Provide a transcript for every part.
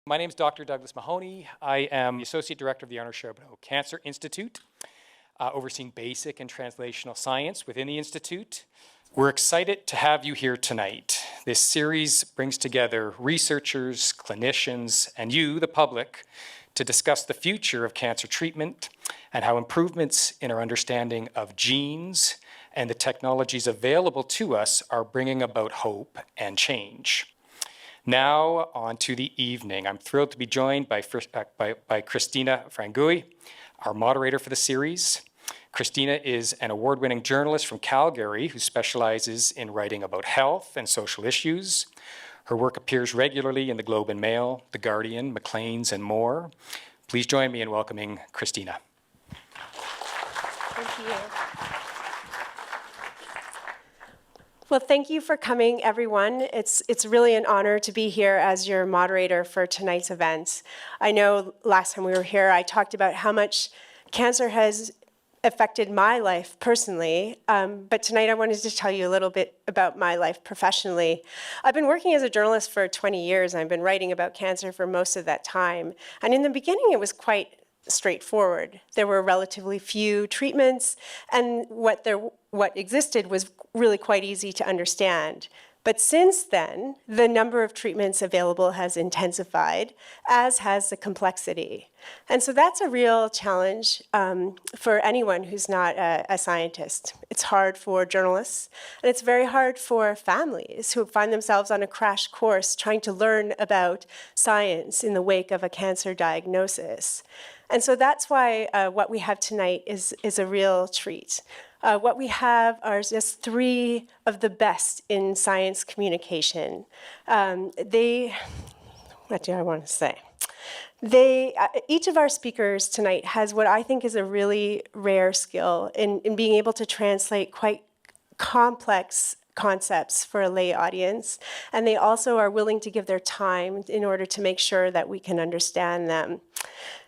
My name is Dr. Douglas Mahoney. I am the Associate Director of the Arnold Charbonneau Cancer Institute, overseeing basic and translational science within the Institute. We're excited to have you here tonight. This series brings together researchers, clinicians, and you, the public, to discuss the future of cancer treatment and how improvements in our understanding of genes and the technologies available to us are bringing about hope and change. Now, on to the evening. I'm thrilled to be joined by Christina Frangui, our moderator for the series. Christina is an award-winning journalist from Calgary who specializes in writing about health and social issues. Her work appears regularly in the Globe and Mail, The Guardian, Maclean's, and more. Please join me in welcoming Christina. Thank you. Well, thank you for coming, everyone. It's really an honor to be here as your moderator for tonight's event. I know last time we were here, I talked about how much cancer has affected my life personally, but tonight I wanted to tell you a little bit about my life professionally. I've been working as a journalist for 20 years, and I've been writing about cancer for most of that time. And in the beginning, it was quite straightforward. There were relatively few treatments, and what existed was really quite easy to understand. But since then, the number of treatments available has intensified, as has the complexity. And so that's a real challenge for anyone who's not a scientist. It's hard for journalists, and it's very hard for families who find themselves on a crash course trying to learn about science in the wake of a cancer diagnosis. And so that's why what we have tonight is a real treat. What we have are just three of the best in science communication. What do I want to say? Each of our speakers tonight has what I think is a really rare skill in being able to translate quite complex concepts for a lay audience, and they also are willing to give their time in order to make sure that we can understand them.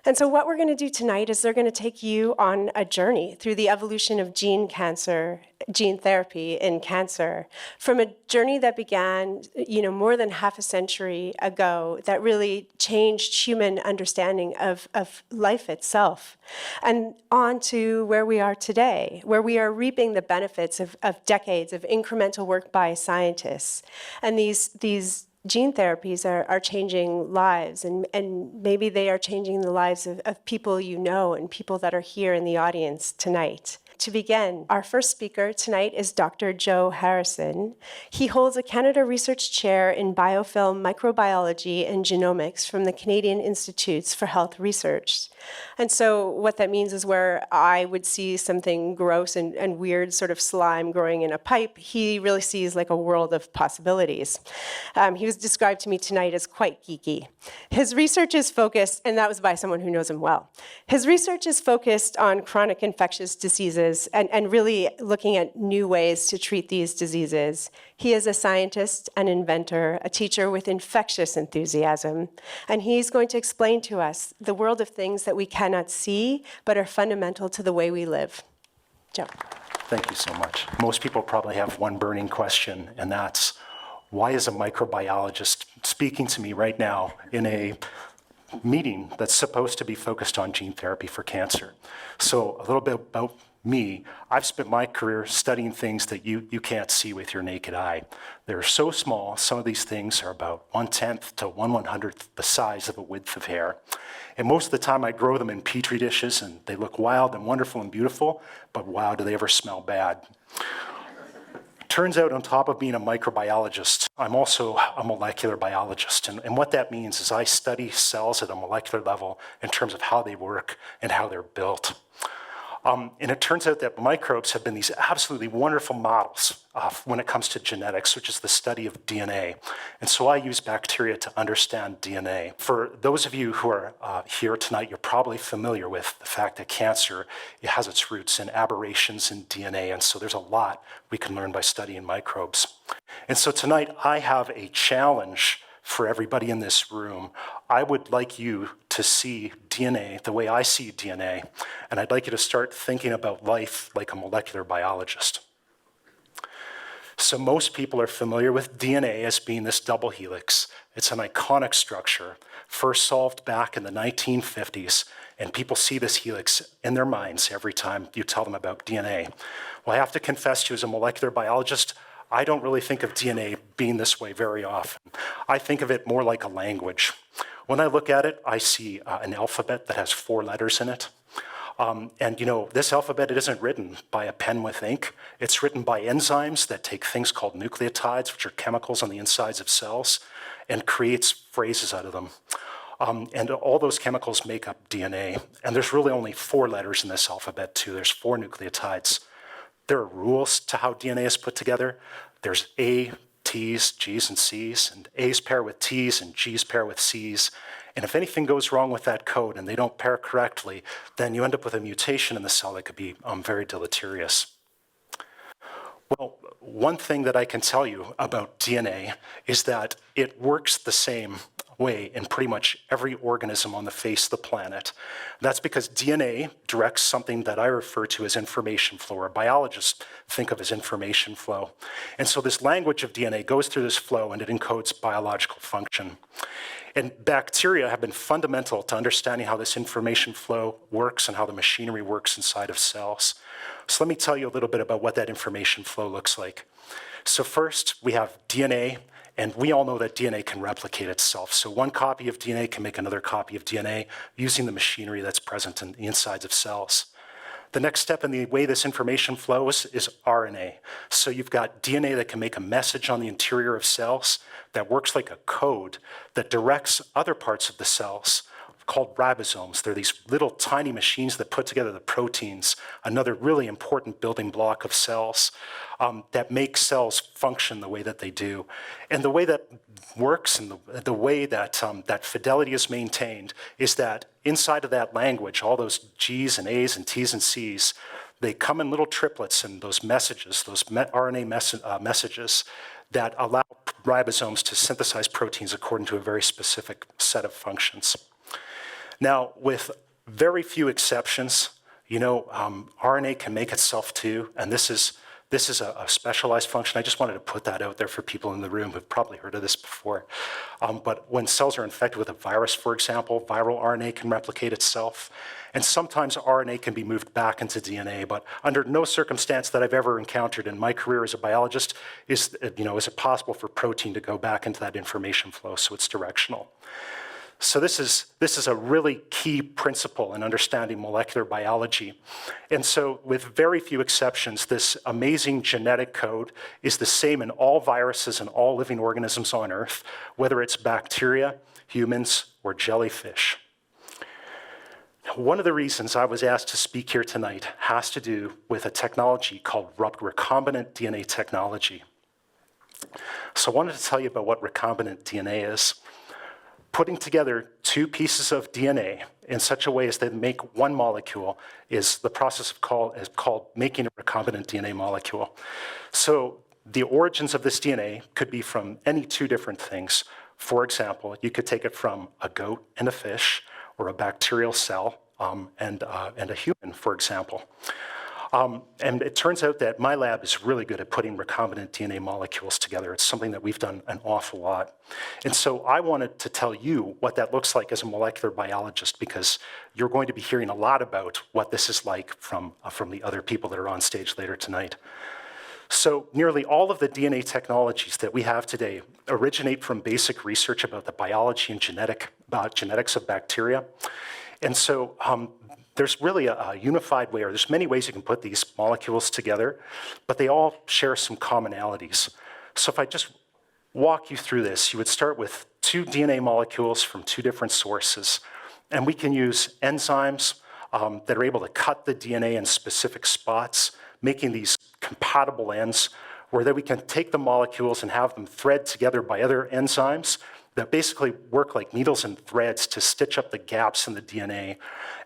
And so what we're going to do tonight is they're going to take you on a journey through the evolution of gene therapy in cancer, from a journey that began, more than half a century ago, that really changed human understanding of life itself, and on to where we are today, where we are reaping the benefits of decades of incremental work by scientists. And these gene therapies are changing lives, and maybe they are changing the lives of people you know and people that are here in the audience tonight. To begin, our first speaker tonight is Dr. Joe Harrison. He holds a Canada Research Chair in Biofilm Microbiology and Genomics from the Canadian Institutes for Health Research. And so what that means is where I would see something gross and weird sort of slime growing in a pipe, he really sees like a world of possibilities. He was described to me tonight as quite geeky. His research is focused, and that was by someone who knows him well. His research is focused on chronic infectious diseases and really looking at new ways to treat these diseases. He is a scientist, an inventor, a teacher with infectious enthusiasm, and he's going to explain to us the world of things that we cannot see but are fundamental to the way we live. Joe. Thank you so much. Most people probably have one burning question, and that's, why is a microbiologist speaking to me right now in a meeting that's supposed to be focused on gene therapy for cancer? So a little bit about me. I've spent my career studying things that you can't see with your naked eye. They're so small, some of these things are about 1/10 to 1/100th the size of a width of hair. And most of the time I grow them in petri dishes, and they look wild and wonderful and beautiful, but wow, do they ever smell bad. Turns out, on top of being a microbiologist, I'm also a molecular biologist. And what that means is I study cells at a molecular level in terms of how they work and how they're built. And it turns out that microbes have been these absolutely wonderful models when it comes to genetics, which is the study of DNA. And so I use bacteria to understand DNA. For those of you who are here tonight, you're probably familiar with the fact that cancer, it has its roots in aberrations in DNA. And so there's a lot we can learn by studying microbes. And so tonight I have a challenge for everybody in this room. I would like you to see DNA the way I see DNA, and I'd like you to start thinking about life like a molecular biologist. So most people are familiar with DNA as being this double helix. It's an iconic structure, first solved back in the 1950s, and people see this helix in their minds every time you tell them about DNA. Well, I have to confess to you, as a molecular biologist, I don't really think of DNA being this way very often. I think of it more like a language. When I look at it, I see an alphabet that has 4 letters in it. And you know, this alphabet, it isn't written by a pen with ink. It's written by enzymes that take things called nucleotides, which are chemicals on the insides of cells, and creates phrases out of them. And all those chemicals make up DNA. And there's really only 4 letters in this alphabet too. There's 4 nucleotides. There are rules to how DNA is put together. There's A, T's, G's, and C's, and A's pair with T's and G's pair with C's. And if anything goes wrong with that code and they don't pair correctly, then you end up with a mutation in the cell that could be very deleterious. Well, one thing that I can tell you about DNA is that it works the same way in pretty much every organism on the face of the planet. That's because DNA directs something that I refer to as information flow, or biologists think of as information flow. And so this language of DNA goes through this flow and it encodes biological function. And bacteria have been fundamental to understanding how this information flow works and how the machinery works inside of cells. So let me tell you a little bit about what that information flow looks like. So first, we have DNA, and we all know that DNA can replicate itself. So one copy of DNA can make another copy of DNA using the machinery that's present in the insides of cells. The next step in the way this information flows is RNA. So you've got DNA that can make a message on the interior of cells that works like a code that directs other parts of the cells, called ribosomes. They're these little tiny machines that put together the proteins, another really important building block of cells that make cells function the way that they do. And the way that works and the way that that fidelity is maintained is that inside of that language, all those G's and A's and T's and C's, they come in little triplets, and those messages, those RNA messages that allow ribosomes to synthesize proteins according to a very specific set of functions. Now, with very few exceptions, you know, RNA can make itself too, and this is a specialized function. I just wanted to put that out there for people in the room who've probably heard of this before. But when cells are infected with a virus, for example, viral RNA can replicate itself. And sometimes RNA can be moved back into DNA, but under no circumstance that I've ever encountered in my career as a biologist is it possible for protein to go back into that information flow, so it's directional. So this is a really key principle in understanding molecular biology. And so with very few exceptions, this amazing genetic code is the same in all viruses and all living organisms on Earth, whether it's bacteria, humans, or jellyfish. Now, one of the reasons I was asked to speak here tonight has to do with a technology called recombinant DNA technology. So I wanted to tell you about what recombinant DNA is. Putting together 2 pieces of DNA in such a way as they make one molecule is the process is called making a recombinant DNA molecule. So the origins of this DNA could be from any 2 different things. For example, you could take it from a goat and a fish, or a bacterial cell and a human, for example. And it turns out that my lab is really good at putting recombinant DNA molecules together. It's something that we've done an awful lot. And so I wanted to tell you what that looks like as a molecular biologist, because you're going to be hearing a lot about what this is like from the other people that are on stage later tonight. So nearly all of the DNA technologies that we have today originate from basic research about the biology and genetics of bacteria. And so there's really a unified way, or there's many ways you can put these molecules together, but they all share some commonalities. So if I just walk you through this, you would start with 2 DNA molecules from 2 different sources, and we can use enzymes that are able to cut the DNA in specific spots, making these compatible ends, where then we can take the molecules and have them thread together by other enzymes that basically work like needles and threads to stitch up the gaps in the DNA.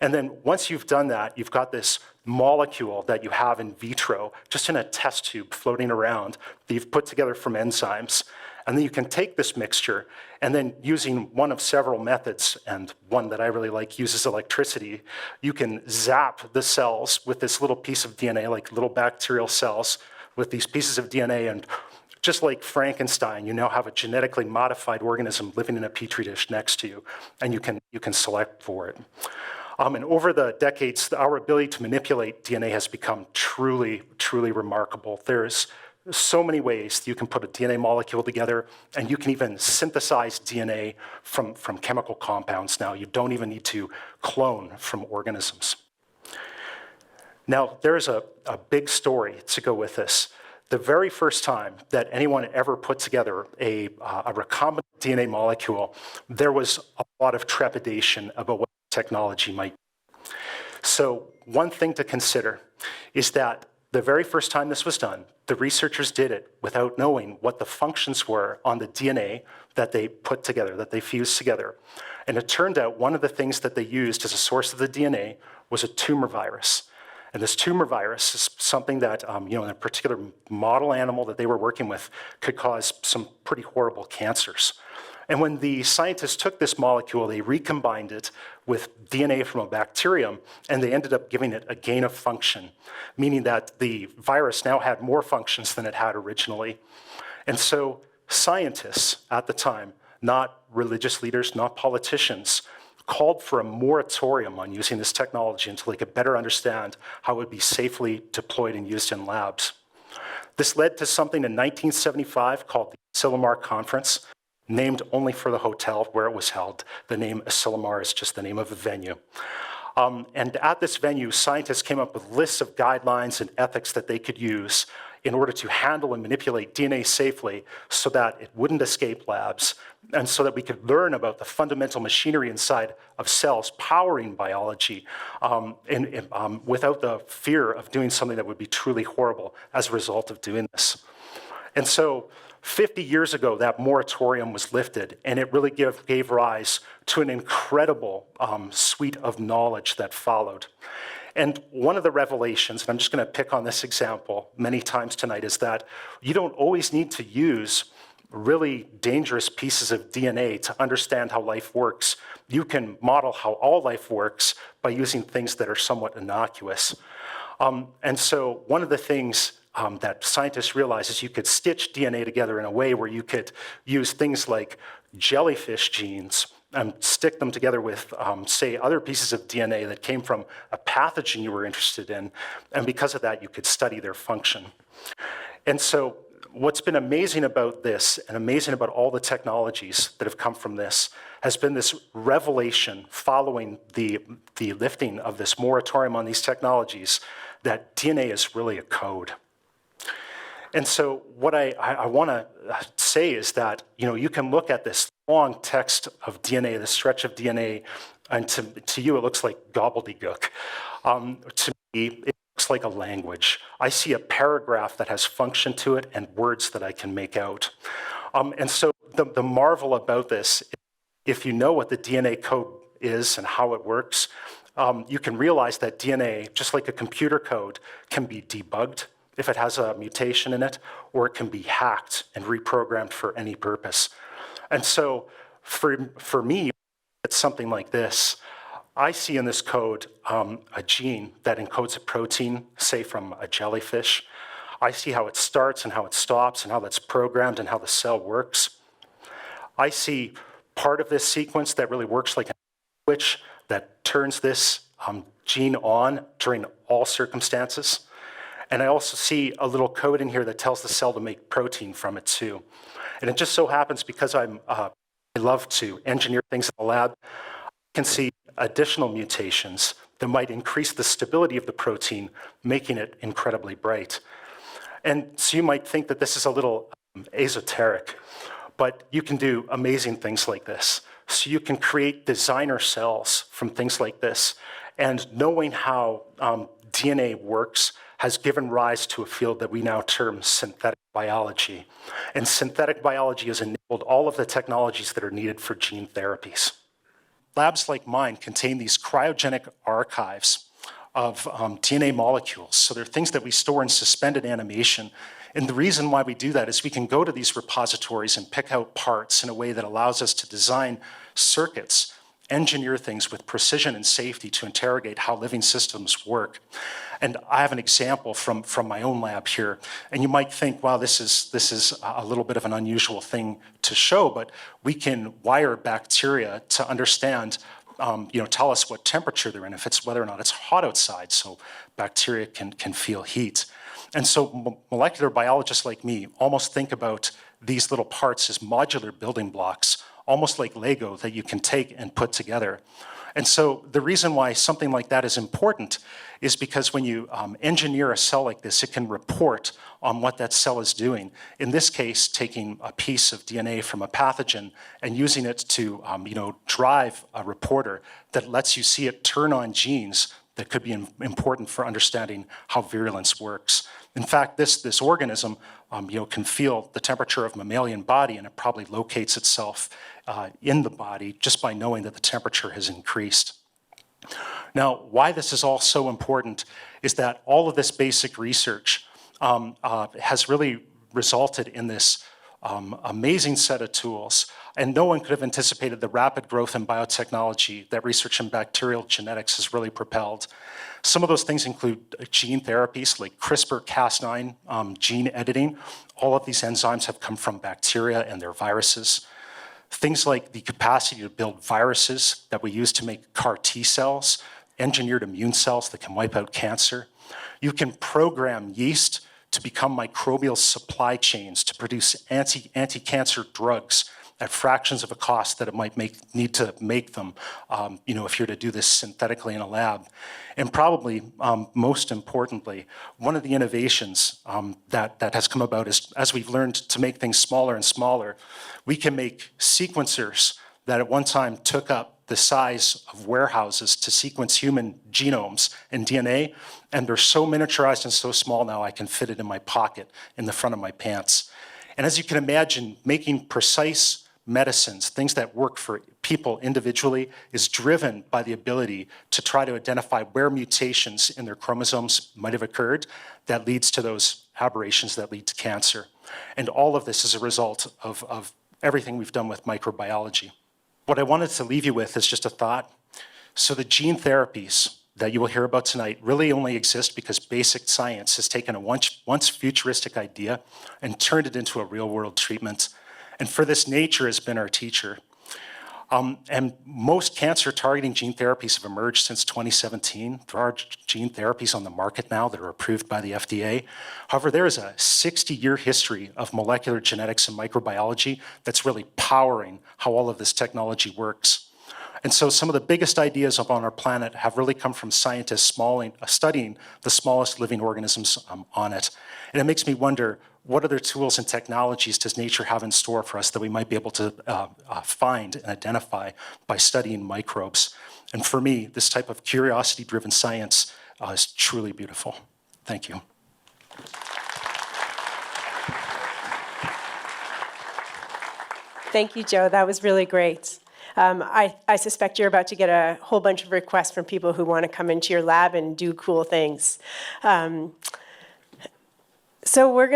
And then once you've done that, you've got this molecule that you have in vitro, just in a test tube floating around, that you've put together from enzymes. And then you can take this mixture, and then using one of several methods, and one that I really like uses electricity, you can zap the cells with this little piece of DNA, like little bacterial cells, with these pieces of DNA, and just like Frankenstein, you now have a genetically modified organism living in a petri dish next to you, and you can select for it. And over the decades, our ability to manipulate DNA has become truly, truly remarkable. There's so many ways that you can put a DNA molecule together, and you can even synthesize DNA from chemical compounds now. You don't even need to clone from organisms. Now, there's a big story to go with this. The very first time that anyone ever put together a recombinant DNA molecule, there was a lot of trepidation about what technology might be. So one thing to consider is that the very first time this was done, the researchers did it without knowing what the functions were on the DNA that they put together, that they fused together. And it turned out one of the things that they used as a source of the DNA was a tumor virus. And this tumor virus is something that, in a particular model animal that they were working with could cause some pretty horrible cancers. And when the scientists took this molecule, they recombined it with DNA from a bacterium, and they ended up giving it a gain of function, meaning that the virus now had more functions than it had originally. And so scientists at the time, not religious leaders, not politicians, called for a moratorium on using this technology until they could better understand how it would be safely deployed and used in labs. This led to something in 1975 called the Asilomar Conference, named only for the hotel where it was held. The name Asilomar is just the name of a venue. And at this venue, scientists came up with lists of guidelines and ethics that they could use in order to handle and manipulate DNA safely so that it wouldn't escape labs and so that we could learn about the fundamental machinery inside of cells powering biology without the fear of doing something that would be truly horrible as a result of doing this. And so 50 years ago, that moratorium was lifted, and it really gave rise to an incredible suite of knowledge that followed. And one of the revelations, and I'm just going to pick on this example many times tonight, is that you don't always need to use really dangerous pieces of DNA to understand how life works. You can model how all life works by using things that are somewhat innocuous. And so one of the things that scientists realized is you could stitch DNA together in a way where you could use things like jellyfish genes and stick them together with, say, other pieces of DNA that came from a pathogen you were interested in, and because of that, you could study their function. And so what's been amazing about this, and amazing about all the technologies that have come from this, has been this revelation following the lifting of this moratorium on these technologies, that DNA is really a code. And so what I want to say is that, you can look at this long text of DNA, this stretch of DNA, and to you it looks like gobbledygook. To me, it looks like a language. I see a paragraph that has function to it and words that I can make out. And so the marvel about this, if you know what the DNA code is and how it works, you can realize that DNA, just like a computer code, can be debugged if it has a mutation in it, or it can be hacked and reprogrammed for any purpose. And so for me, it's something like this. I see in this code a gene that encodes a protein, say from a jellyfish. I see how it starts and how it stops and how that's programmed and how the cell works. I see part of this sequence that really works like a switch that turns this gene on during all circumstances. And I also see a little code in here that tells the cell to make protein from it too. And it just so happens, because I love to engineer things in the lab, I can see additional mutations that might increase the stability of the protein, making it incredibly bright. And so you might think that this is a little esoteric, but you can do amazing things like this. So you can create designer cells from things like this. And knowing how DNA works has given rise to a field that we now term synthetic biology. And synthetic biology has enabled all of the technologies that are needed for gene therapies. Labs like mine contain these cryogenic archives of DNA molecules. So they're things that we store in suspended animation. And the reason why we do that is we can go to these repositories and pick out parts in a way that allows us to design circuits engineer things with precision and safety to interrogate how living systems work. And I have an example from my own lab here. And you might think, wow, this is a little bit of an unusual thing to show, but we can wire bacteria to understand, tell us what temperature they're in, if it's whether or not it's hot outside, so bacteria can feel heat. And so molecular biologists like me almost think about these little parts as modular building blocks, almost like Lego that you can take and put together. And so the reason why something like that is important is because when you engineer a cell like this, it can report on what that cell is doing. In this case, taking a piece of DNA from a pathogen and using it to drive a reporter that lets you see it turn on genes that could be important for understanding how virulence works. In fact, this organism can feel the temperature of mammalian body, and it probably locates itself in the body just by knowing that the temperature has increased. Now, why this is all so important is that all of this basic research has really resulted in this amazing set of tools. And no one could have anticipated the rapid growth in biotechnology that research in bacterial genetics has really propelled. Some of those things include gene therapies like CRISPR-Cas9 gene editing. All of these enzymes have come from bacteria and their viruses. Things like the capacity to build viruses that we use to make CAR T cells, engineered immune cells that can wipe out cancer. You can program yeast to become microbial supply chains to produce anti-cancer drugs at fractions of a cost that it might need to make them, if you're to do this synthetically in a lab. And probably most importantly, one of the innovations that has come about is as we've learned to make things smaller and smaller, we can make sequencers that at one time took up the size of warehouses to sequence human genomes and DNA, and they're so miniaturized and so small now I can fit it in my pocket in the front of my pants. And as you can imagine, making precise medicines, things that work for people individually, is driven by the ability to try to identify where mutations in their chromosomes might have occurred that leads to those aberrations that lead to cancer. And all of this is a result of everything we've done with microbiology. What I wanted to leave you with is just a thought. So the gene therapies that you will hear about tonight really only exist because basic science has taken a once futuristic idea and turned it into a real-world treatment. And for this, nature has been our teacher. And most cancer-targeting gene therapies have emerged since 2017. There are gene therapies on the market now that are approved by the FDA. However, there is a 60-year history of molecular genetics and microbiology that's really powering how all of this technology works. And so some of the biggest ideas up on our planet have really come from scientists studying the smallest living organisms on it. And it makes me wonder, what other tools and technologies does nature have in store for us that we might be able to find and identify by studying microbes? And for me, this type of curiosity-driven science is truly beautiful. Thank you. Thank you, Joe. That was really great. I suspect you're about to get a whole bunch of requests from people who want to come into your lab and do cool things. So we're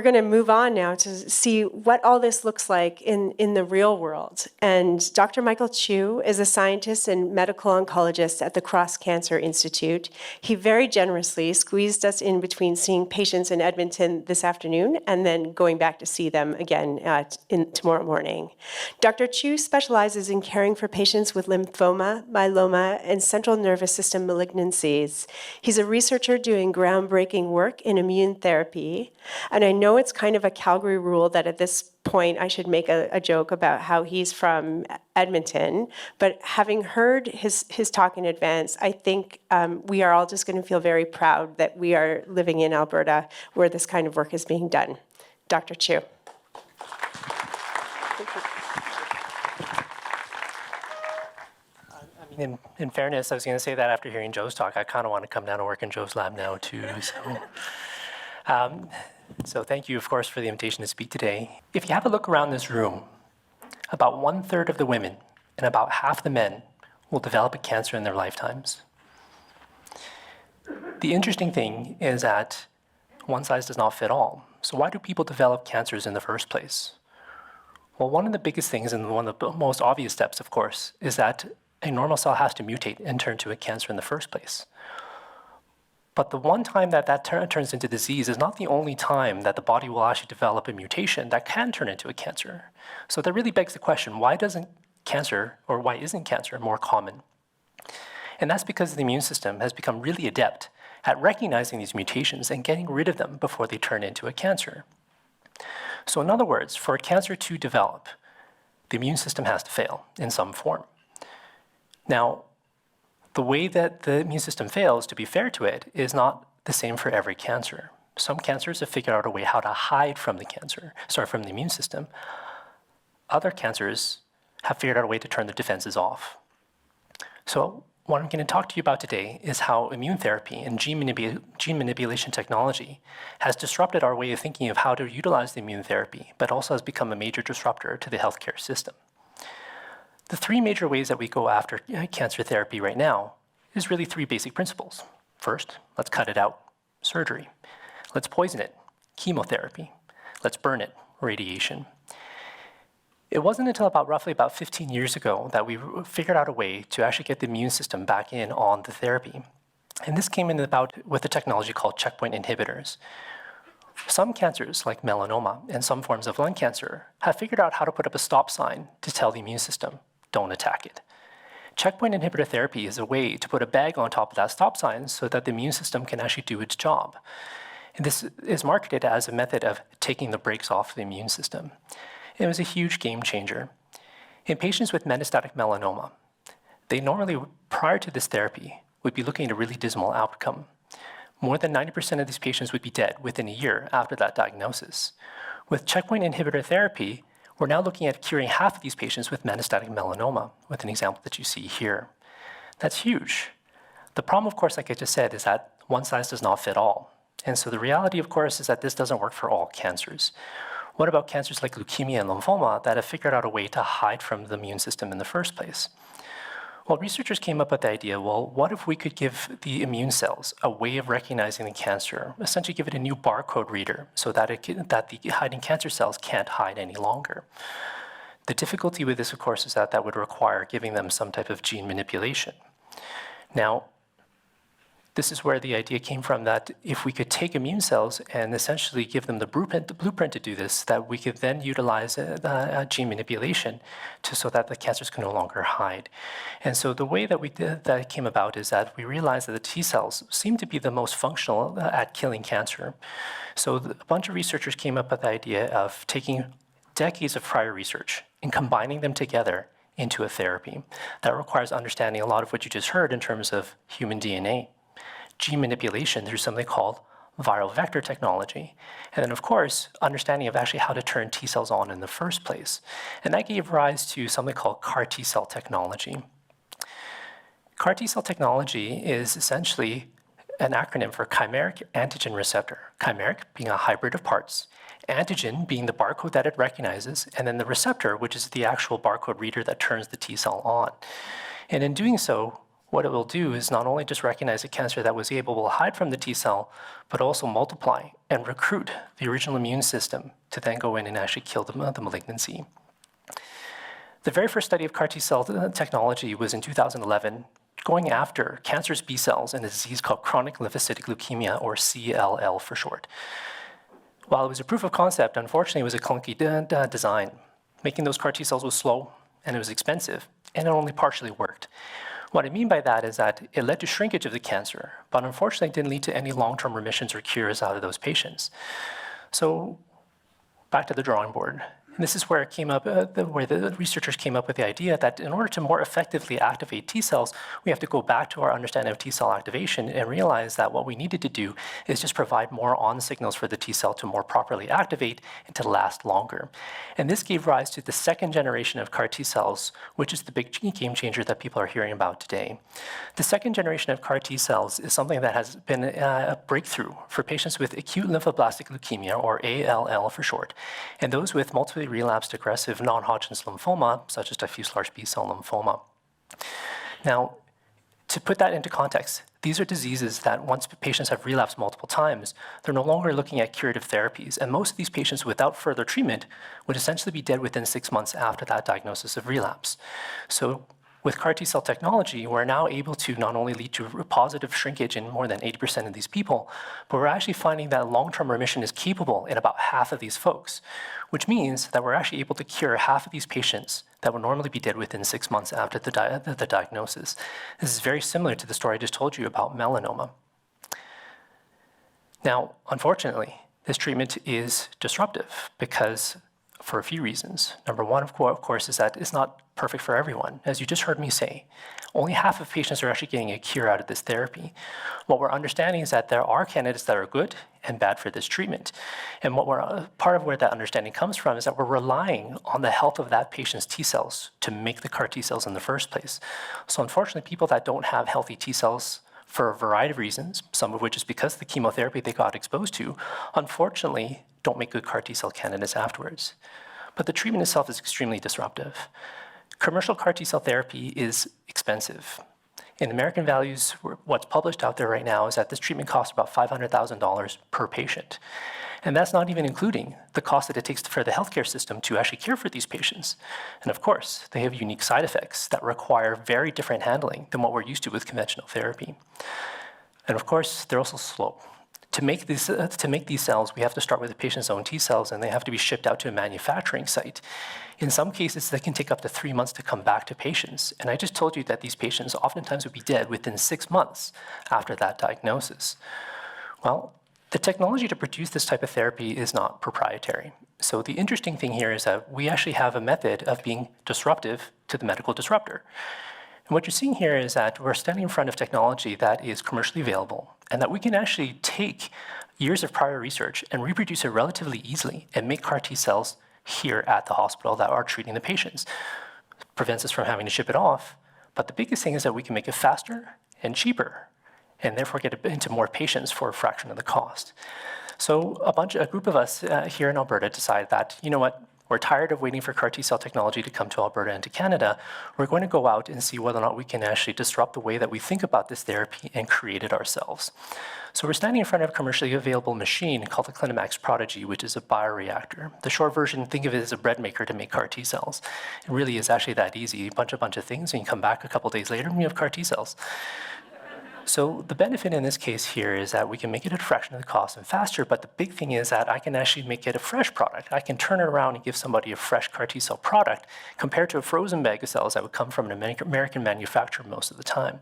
gonna move on now to see what all this looks like in the real world. And Dr. Michael Chu is a scientist and medical oncologist at the Cross Cancer Institute. He very generously squeezed us in between seeing patients in Edmonton this afternoon and then going back to see them again tomorrow morning. Dr. Chu specializes in caring for patients with lymphoma, myeloma, and central nervous system malignancies. He's a researcher doing groundbreaking work in immune therapy. And I know it's kind of a Calgary rule that at this point I should make a joke about how he's from Edmonton, but having heard his talk in advance, I think we are all just going to feel very proud that we are living in Alberta where this kind of work is being done. Dr. Chu. In fairness, I was going to say that after hearing Joe's talk, I kind of want to come down and work in Joe's lab now too. So thank you, of course, for the invitation to speak today. If you have a look around this room, about 1/3 of the women and about half the men will develop a cancer in their lifetimes. The interesting thing is that one size does not fit all. So why do people develop cancers in the first place? Well, one of the biggest things and one of the most obvious steps, of course, is that a normal cell has to mutate and turn to a cancer in the first place. But the one time that turns into disease is not the only time that the body will actually develop a mutation that can turn into a cancer. So that really begs the question, why isn't cancer more common? And that's because the immune system has become really adept at recognizing these mutations and getting rid of them before they turn into a cancer. So in other words, for a cancer to develop, the immune system has to fail in some form. Now, the way that the immune system fails, to be fair to it, is not the same for every cancer. Some cancers have figured out a way how to hide from from the immune system. Other cancers have figured out a way to turn the defenses off. So what I'm going to talk to you about today is how immune therapy and gene manipulation technology has disrupted our way of thinking of how to utilize the immune therapy, but also has become a major disruptor to the healthcare system. The three major ways that we go after cancer therapy right now is really three basic principles. First, let's cut it out, surgery. Let's poison it, chemotherapy. Let's burn it, radiation. It wasn't until roughly 15 years ago that we figured out a way to actually get the immune system back in on the therapy. And this came in with a technology called checkpoint inhibitors. Some cancers, like melanoma and some forms of lung cancer, have figured out how to put up a stop sign to tell the immune system, don't attack it. Checkpoint inhibitor therapy is a way to put a bag on top of that stop sign so that the immune system can actually do its job. And this is marketed as a method of taking the brakes off the immune system. It was a huge game changer. In patients with metastatic melanoma, they normally, prior to this therapy, would be looking at a really dismal outcome. More than 90% of these patients would be dead within a year after that diagnosis. With checkpoint inhibitor therapy, we're now looking at curing half of these patients with metastatic melanoma, with an example that you see here. That's huge. The problem, of course, like I just said, is that one size does not fit all. And so the reality, of course, is that this doesn't work for all cancers. What about cancers like leukemia and lymphoma that have figured out a way to hide from the immune system in the first place? Well, researchers came up with the idea, well, what if we could give the immune cells a way of recognizing the cancer, essentially give it a new barcode reader so that the hiding cancer cells can't hide any longer. The difficulty with this, of course, is that would require giving them some type of gene manipulation. Now, this is where the idea came from that if we could take immune cells and essentially give them the blueprint to do this, that we could then utilize gene manipulation so that the cancers can no longer hide. And so the way that came about is that we realized that the T cells seem to be the most functional at killing cancer. So a bunch of researchers came up with the idea of taking decades of prior research and combining them together into a therapy. That requires understanding a lot of what you just heard in terms of human DNA, gene manipulation through something called viral vector technology, and then, of course, understanding of actually how to turn T cells on in the first place. And that gave rise to something called CAR T cell technology. CAR T cell technology is essentially an acronym for chimeric antigen receptor, chimeric being a hybrid of parts, antigen being the barcode that it recognizes, and then the receptor, which is the actual barcode reader that turns the T cell on. And in doing so, what it will do is not only just recognize a cancer that was able to hide from the T cell, but also multiply and recruit the original immune system to then go in and actually kill the malignancy. The very first study of CAR T cell technology was in 2011, going after cancerous B cells in a disease called chronic lymphocytic leukemia, or CLL for short. While it was a proof of concept, unfortunately, it was a clunky design. Making those CAR T cells was slow, and it was expensive, and it only partially worked. What I mean by that is that it led to shrinkage of the cancer, but unfortunately didn't lead to any long-term remissions or cures out of those patients. So back to the drawing board. And this is where it came up, where the researchers came up with the idea that in order to more effectively activate T cells, we have to go back to our understanding of T cell activation and realize that what we needed to do is just provide more on signals for the T cell to more properly activate and to last longer. And this gave rise to the second generation of CAR T cells, which is the big game changer that people are hearing about today. The second generation of CAR T cells is something that has been a breakthrough for patients with acute lymphoblastic leukemia, or ALL for short, and those with multiple relapsed aggressive non-Hodgkin's lymphoma, such as diffuse large B-cell lymphoma. Now, to put that into context, these are diseases that once patients have relapsed multiple times, they're no longer looking at curative therapies. And most of these patients without further treatment would essentially be dead within 6 months after that diagnosis of relapse. So with CAR T-cell technology, we're now able to not only lead to positive shrinkage in more than 80% of these people, but we're actually finding that long-term remission is capable in about half of these folks, which means that we're actually able to cure half of these patients that would normally be dead within 6 months after the diagnosis. This is very similar to the story I just told you about melanoma. Now, unfortunately, this treatment is disruptive because for a few reasons. Number one, of course, is that it's not perfect for everyone. As you just heard me say, only half of patients are actually getting a cure out of this therapy. What we're understanding is that there are candidates that are good and bad for this treatment. And part of where that understanding comes from is that we're relying on the health of that patient's T cells to make the CAR T cells in the first place. So unfortunately, people that don't have healthy T cells for a variety of reasons, some of which is because of the chemotherapy they got exposed to, unfortunately, don't make good CAR T-cell candidates afterwards. But the treatment itself is extremely disruptive. Commercial CAR T-cell therapy is expensive. In American values, what's published out there right now is that this treatment costs about $500,000 per patient. And that's not even including the cost that it takes for the healthcare system to actually care for these patients. And of course, they have unique side effects that require very different handling than what we're used to with conventional therapy. And of course, they're also slow. To make these cells, we have to start with the patient's own T cells, and they have to be shipped out to a manufacturing site. In some cases, they can take up to 3 months to come back to patients. And I just told you that these patients oftentimes would be dead within 6 months after that diagnosis. Well, the technology to produce this type of therapy is not proprietary. So the interesting thing here is that we actually have a method of being disruptive to the medical disruptor. And what you're seeing here is that we're standing in front of technology that is commercially available and that we can actually take years of prior research and reproduce it relatively easily and make CAR T cells here at the hospital that are treating the patients. It prevents us from having to ship it off. But the biggest thing is that we can make it faster and cheaper and therefore get it into more patients for a fraction of the cost. So a group of us here in Alberta decided that, you know what, we're tired of waiting for CAR T-cell technology to come to Alberta and to Canada. We're going to go out and see whether or not we can actually disrupt the way that we think about this therapy and create it ourselves. So we're standing in front of a commercially available machine called the Clinimax Prodigy, which is a bioreactor. The short version, think of it as a bread maker to make CAR T-cells. It really is actually that easy. You bunch a bunch of things and you come back a couple days later and you have CAR T-cells. So the benefit in this case here is that we can make it at a fraction of the cost and faster, but the big thing is that I can actually make it a fresh product. I can turn it around and give somebody a fresh CAR T-cell product compared to a frozen bag of cells that would come from an American manufacturer most of the time.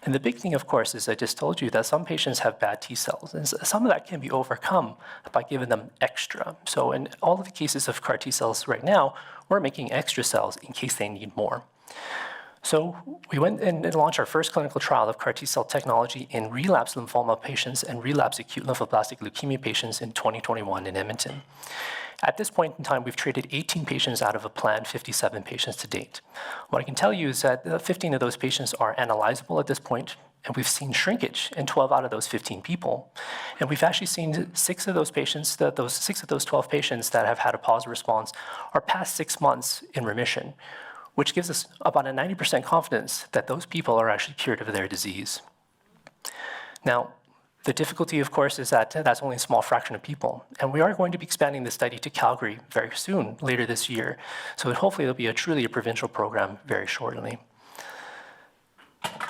And the big thing, of course, is I just told you that some patients have bad T-cells, and some of that can be overcome by giving them extra. So in all of the cases of CAR T-cells right now, we're making extra cells in case they need more. So we went and launched our first clinical trial of CAR T-cell technology in relapsed lymphoma patients and relapsed acute lymphoblastic leukemia patients in 2021 in Edmonton. At this point in time, we've treated 18 patients out of a planned 57 patients to date. What I can tell you is that 15 of those patients are analyzable at this point, and we've seen shrinkage in 12 out of those 15 people. And we've actually seen 6 of those patients, 6 of those 12 patients that have had a positive response are past 6 months in remission, which gives us about a 90% confidence that those people are actually cured of their disease. Now, the difficulty, of course, is that that's only a small fraction of people. And we are going to be expanding this study to Calgary very soon, later this year. So hopefully it'll be truly a provincial program very shortly.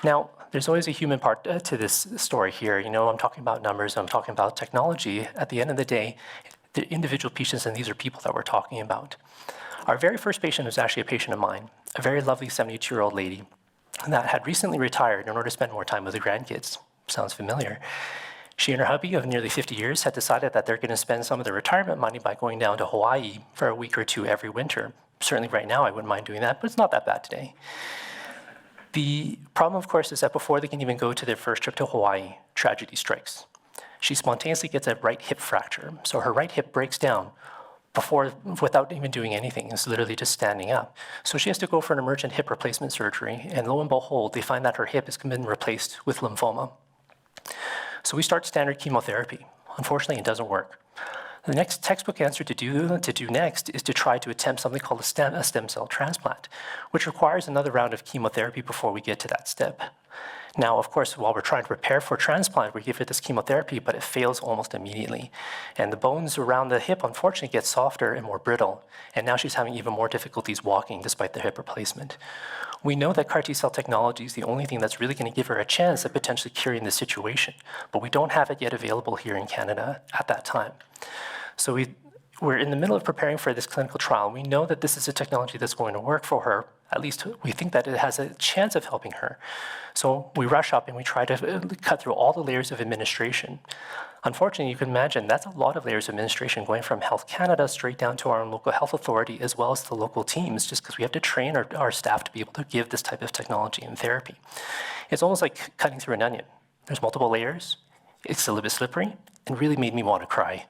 Now, there's always a human part to this story here. You know, I'm talking about numbers, I'm talking about technology. At the end of the day, the individual patients, and these are people that we're talking about. Our very first patient was actually a patient of mine, a very lovely 72-year-old lady that had recently retired in order to spend more time with the grandkids. Sounds familiar. She and her hubby of nearly 50 years had decided that they're going to spend some of their retirement money by going down to Hawaii for a week or two every winter. Certainly right now I wouldn't mind doing that, but it's not that bad today. The problem, of course, is that before they can even go to their first trip to Hawaii, tragedy strikes. She spontaneously gets a right hip fracture, so her right hip breaks down without even doing anything. It's literally just standing up. So she has to go for an emergent hip replacement surgery, and lo and behold, they find that her hip has been replaced with lymphoma. So we start standard chemotherapy. Unfortunately, it doesn't work. The next textbook answer to do next is to try to attempt something called a stem cell transplant, which requires another round of chemotherapy before we get to that step. Now, of course, while we're trying to prepare for transplant, we give her this chemotherapy, but it fails almost immediately. And the bones around the hip, unfortunately, get softer and more brittle. And now she's having even more difficulties walking despite the hip replacement. We know that CAR T-cell technology is the only thing that's really going to give her a chance at potentially curing the situation, but we don't have it yet available here in Canada at that time. So we're in the middle of preparing for this clinical trial. We know that this is a technology that's going to work for her. At least we think that it has a chance of helping her. So we rush up and we try to cut through all the layers of administration. Unfortunately, you can imagine that's a lot of layers of administration going from Health Canada straight down to our own local health authority as well as the local teams, just because we have to train our staff to be able to give this type of technology and therapy. It's almost like cutting through an onion. There's multiple layers. It's a little bit slippery and really made me want to cry.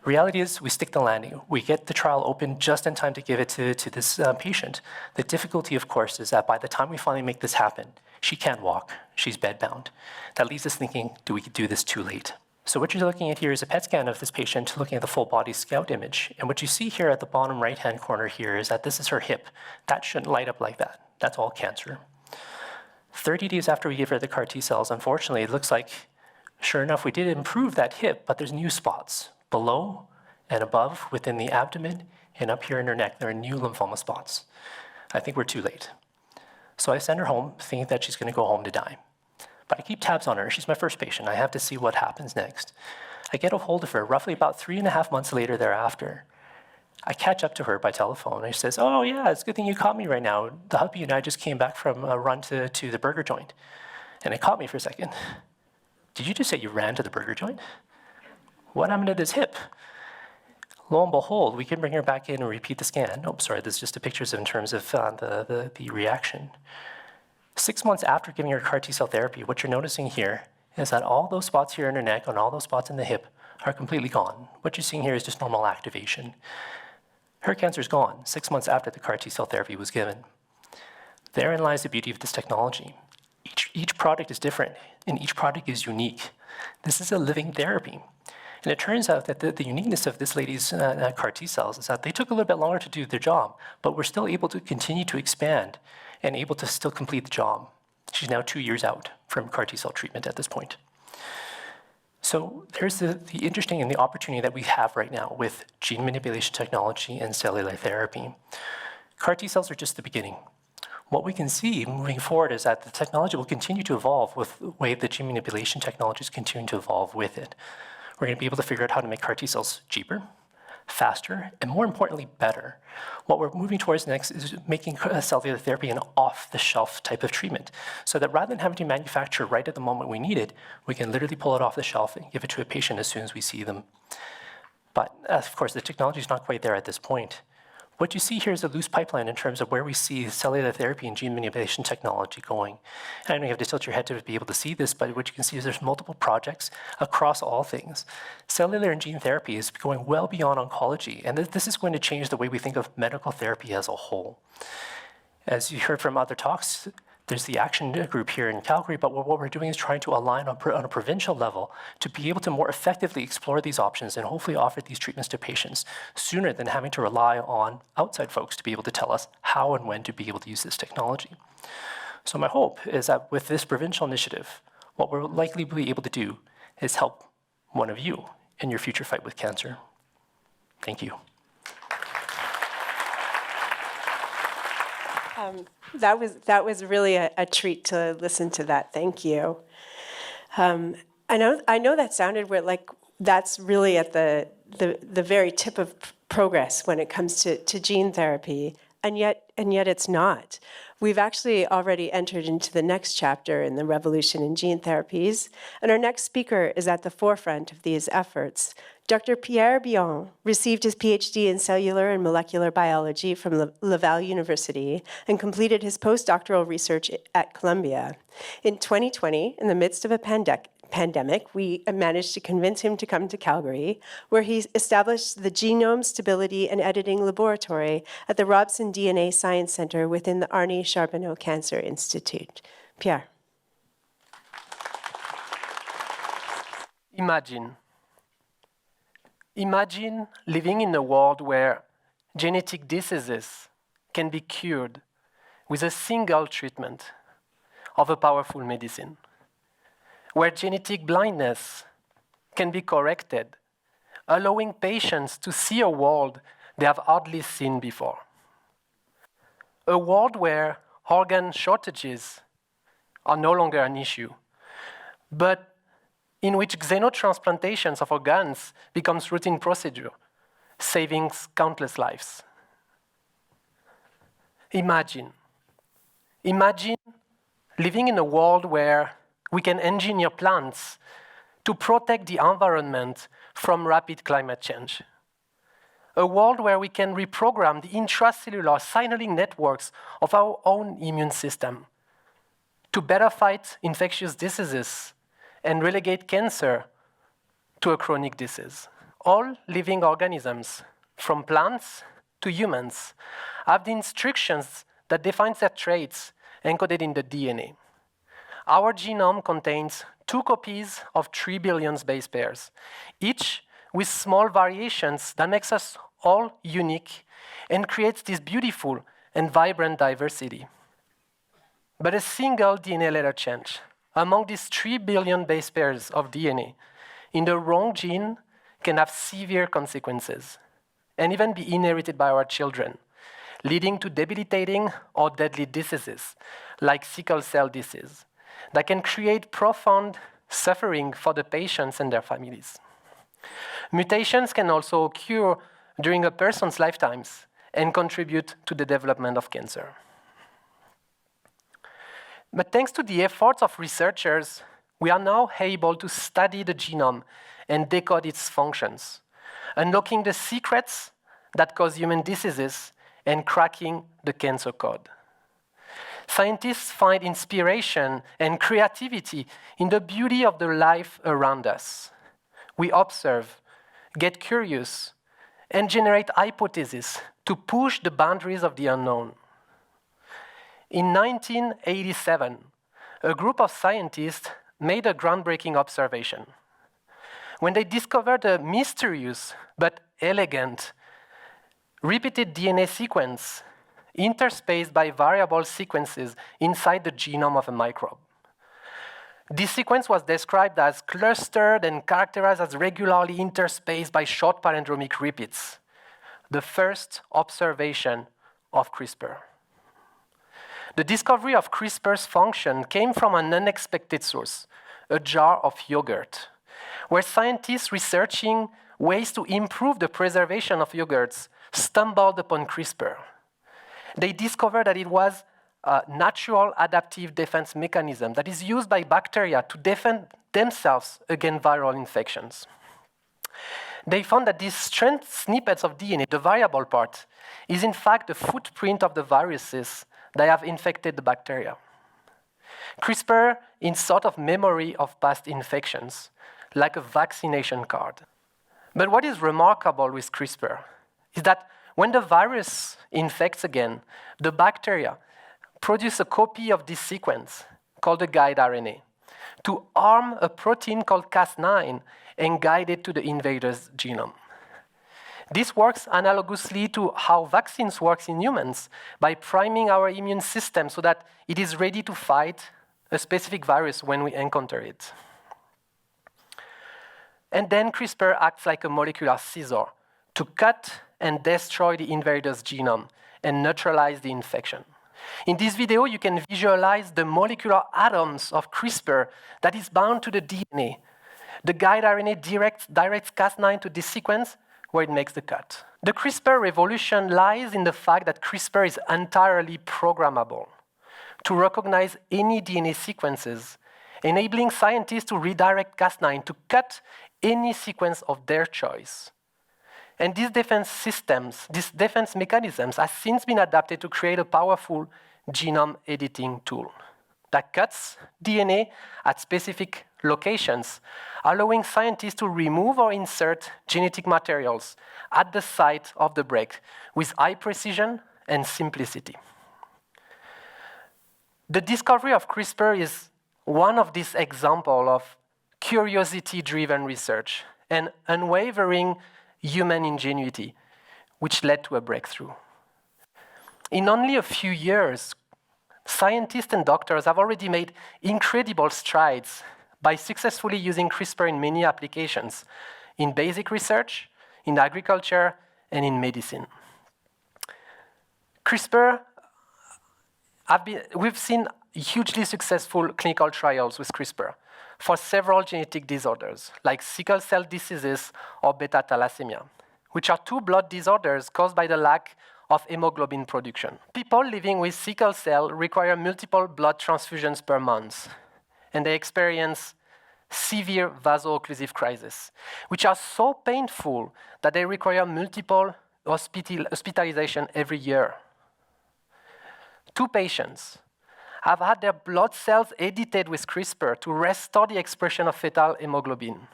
Reality is we stick the landing. We get the trial open just in time to give it to this patient. The difficulty, of course, is that by the time we finally make this happen, she can't walk. She's bedbound. That leaves us thinking, do we do this too late? So what you're looking at here is a PET scan of this patient looking at the full body scout image. And what you see here at the bottom right-hand corner here is that this is her hip. That shouldn't light up like that. That's all cancer. 30 days after we gave her the CAR T cells, unfortunately, it looks like, sure enough, we did improve that hip, but there's new spots below and above within the abdomen and up here in her neck. There are new lymphoma spots. I think we're too late. So I send her home thinking that she's going to go home to die. But I keep tabs on her. She's my first patient. I have to see what happens next. I get a hold of her roughly about 3.5 months later thereafter. I catch up to her by telephone. And she says, oh, yeah, it's a good thing you caught me right now. The hubby and I just came back from a run to the burger joint. And it caught me for a second. Did you just say you ran to the burger joint? What happened to this hip? Lo and behold, we can bring her back in and repeat the scan. Oh, sorry, this is just the pictures in terms of the reaction. 6 months after giving her CAR T-cell therapy, what you're noticing here is that all those spots here in her neck and all those spots in the hip are completely gone. What you're seeing here is just normal activation. Her cancer is gone 6 months after the CAR T-cell therapy was given. Therein lies the beauty of this technology. Each product is different, and each product is unique. This is a living therapy. And it turns out that the uniqueness of this lady's CAR T cells is that they took a little bit longer to do their job, but we're still able to continue to expand and able to still complete the job. She's now 2 years out from CAR T cell treatment at this point. So there's the interesting and the opportunity that we have right now with gene manipulation technology and cellular therapy. CAR T cells are just the beginning. What we can see moving forward is that the technology will continue to evolve with the way the gene manipulation technologies continue to evolve with it. We're going to be able to figure out how to make CAR T cells cheaper, faster, and more importantly, better. What we're moving towards next is making cellular therapy an off-the-shelf type of treatment, so that rather than having to manufacture right at the moment we need it, we can literally pull it off the shelf and give it to a patient as soon as we see them. But of course, the technology is not quite there at this point. What you see here is a loose pipeline in terms of where we see cellular therapy and gene manipulation technology going. And I know you have to tilt your head to be able to see this, but what you can see is there's multiple projects across all things. Cellular and gene therapy is going well beyond oncology, and this is going to change the way we think of medical therapy as a whole. As you heard from other talks, there's the action group here in Calgary, but what we're doing is trying to align on a provincial level to be able to more effectively explore these options and hopefully offer these treatments to patients sooner than having to rely on outside folks to be able to tell us how and when to be able to use this technology. So my hope is that with this provincial initiative, what we'll likely be able to do is help one of you in your future fight with cancer. Thank you. That was really a treat to listen to that. Thank you. I know that sounded like that's really at the very tip of progress when it comes to gene therapy, and yet it's not. We've actually already entered into the next chapter in the revolution in gene therapies, and our next speaker is at the forefront of these efforts. Dr. Pierre Billon received his PhD in cellular and molecular biology from Laval University and completed his postdoctoral research at Columbia. In 2020, in the midst of a pandemic, we managed to convince him to come to Calgary, where he established the Genome Stability and Editing Laboratory at the Robson DNA Science Center within the Arnie Charbonneau Cancer Institute. Pierre. Imagine living in a world where genetic diseases can be cured with a single treatment of a powerful medicine, where genetic blindness can be corrected, allowing patients to see a world they have hardly seen before. A world where organ shortages are no longer an issue, but in which xenotransplantations of organs becomes routine procedure, saving countless lives. Imagine living in a world where we can engineer plants to protect the environment from rapid climate change. A world where we can reprogram the intracellular signaling networks of our own immune system to better fight infectious diseases and relegate cancer to a chronic disease. All living organisms, from plants to humans, have the instructions that define their traits encoded in the DNA. Our genome contains 2 copies of 3 billion base pairs, each with small variations that makes us all unique and creates this beautiful and vibrant diversity. But a single DNA letter change among these 3 billion base pairs of DNA in the wrong gene can have severe consequences and even be inherited by our children, leading to debilitating or deadly diseases like sickle cell disease that can create profound suffering for the patients and their families. Mutations can also occur during a person's lifetimes and contribute to the development of cancer. But thanks to the efforts of researchers, we are now able to study the genome and decode its functions, unlocking the secrets that cause human diseases and cracking the cancer code. Scientists find inspiration and creativity in the beauty of the life around us. We observe, get curious, and generate hypotheses to push the boundaries of the unknown. In 1987, a group of scientists made a groundbreaking observation when they discovered a mysterious but elegant repeated DNA sequence interspaced by variable sequences inside the genome of a microbe. This sequence was described as clustered and characterized as regularly interspaced by short palindromic repeats, the first observation of CRISPR. The discovery of CRISPR's function came from an unexpected source, a jar of yogurt, where scientists researching ways to improve the preservation of yogurts stumbled upon CRISPR. They discovered that it was a natural adaptive defense mechanism that is used by bacteria to defend themselves against viral infections. They found that these snippets of DNA, the variable part, is in fact the footprint of the viruses that have infected the bacteria. CRISPR is sort of memory of past infections, like a vaccination card. But what is remarkable with CRISPR is that when the virus infects again, the bacteria produce a copy of this sequence called a guide RNA to arm a protein called Cas9 and guide it to the invader's genome. This works analogously to how vaccines work in humans by priming our immune system so that it is ready to fight a specific virus when we encounter it. And then CRISPR acts like a molecular scissor to cut and destroy the invader's genome and neutralize the infection. In this video, you can visualize the molecular atoms of CRISPR that is bound to the DNA. The guide RNA directs Cas9 to this sequence where it makes the cut. The CRISPR revolution lies in the fact that CRISPR is entirely programmable to recognize any DNA sequences, enabling scientists to redirect Cas9 to cut any sequence of their choice. And these defense mechanisms have since been adapted to create a powerful genome editing tool that cuts DNA at specific locations, allowing scientists to remove or insert genetic materials at the site of the break with high precision and simplicity. The discovery of CRISPR is one of these examples of curiosity-driven research and unwavering human ingenuity, which led to a breakthrough. In only a few years, scientists and doctors have already made incredible strides by successfully using CRISPR in many applications, in basic research, in agriculture, and in medicine. CRISPR, we've seen hugely successful clinical trials with CRISPR for several genetic disorders, like sickle cell diseases or beta thalassemia, which are two blood disorders caused by the lack of hemoglobin production. People living with sickle cell require multiple blood transfusions per month, and they experience severe vaso-occlusive crises, which are so painful that they require multiple hospitalization every year. 2 patients have had their blood cells edited with CRISPR to restore the expression of fetal hemoglobin.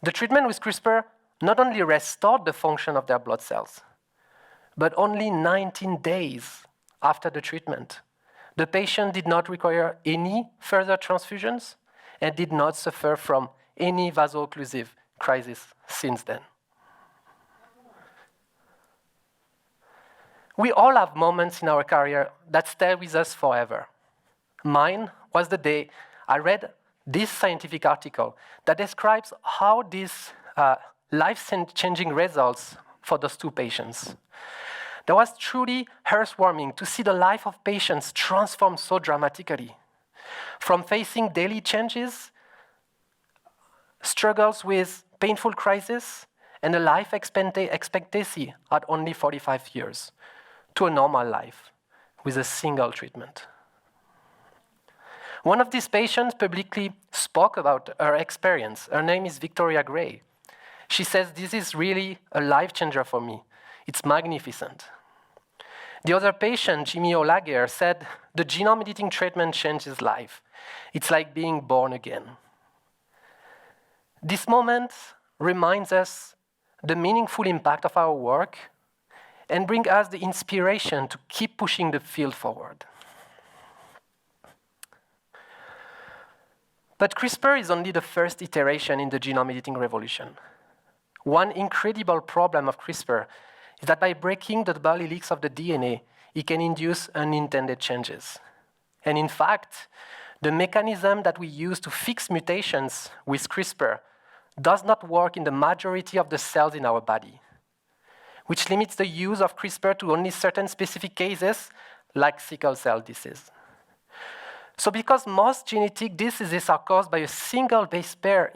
The treatment with CRISPR not only restored the function of their blood cells, but only 19 days after the treatment, the patient did not require any further transfusions and did not suffer from any vaso-occlusive crisis since then. We all have moments in our career that stay with us forever. Mine was the day I read this scientific article that describes how these life-changing results for those 2 patients. That was truly heartwarming to see the life of patients transform so dramatically. From facing daily changes, struggles with painful crises, and a life expectancy at only 45 years, to a normal life with a single treatment. One of these patients publicly spoke about her experience. Her name is Victoria Gray. She says, "This is really a life changer for me. It's magnificent." The other patient, Jimmy O'Laguer, said, "The genome editing treatment changed his life. It's like being born again." This moment reminds us the meaningful impact of our work and bring us the inspiration to keep pushing the field forward. But CRISPR is only the first iteration in the genome editing revolution. One incredible problem of CRISPR is that by breaking the double helix of the DNA, it can induce unintended changes. And in fact, the mechanism that we use to fix mutations with CRISPR does not work in the majority of the cells in our body, which limits the use of CRISPR to only certain specific cases, like sickle cell disease. So because most genetic diseases are caused by a single base pair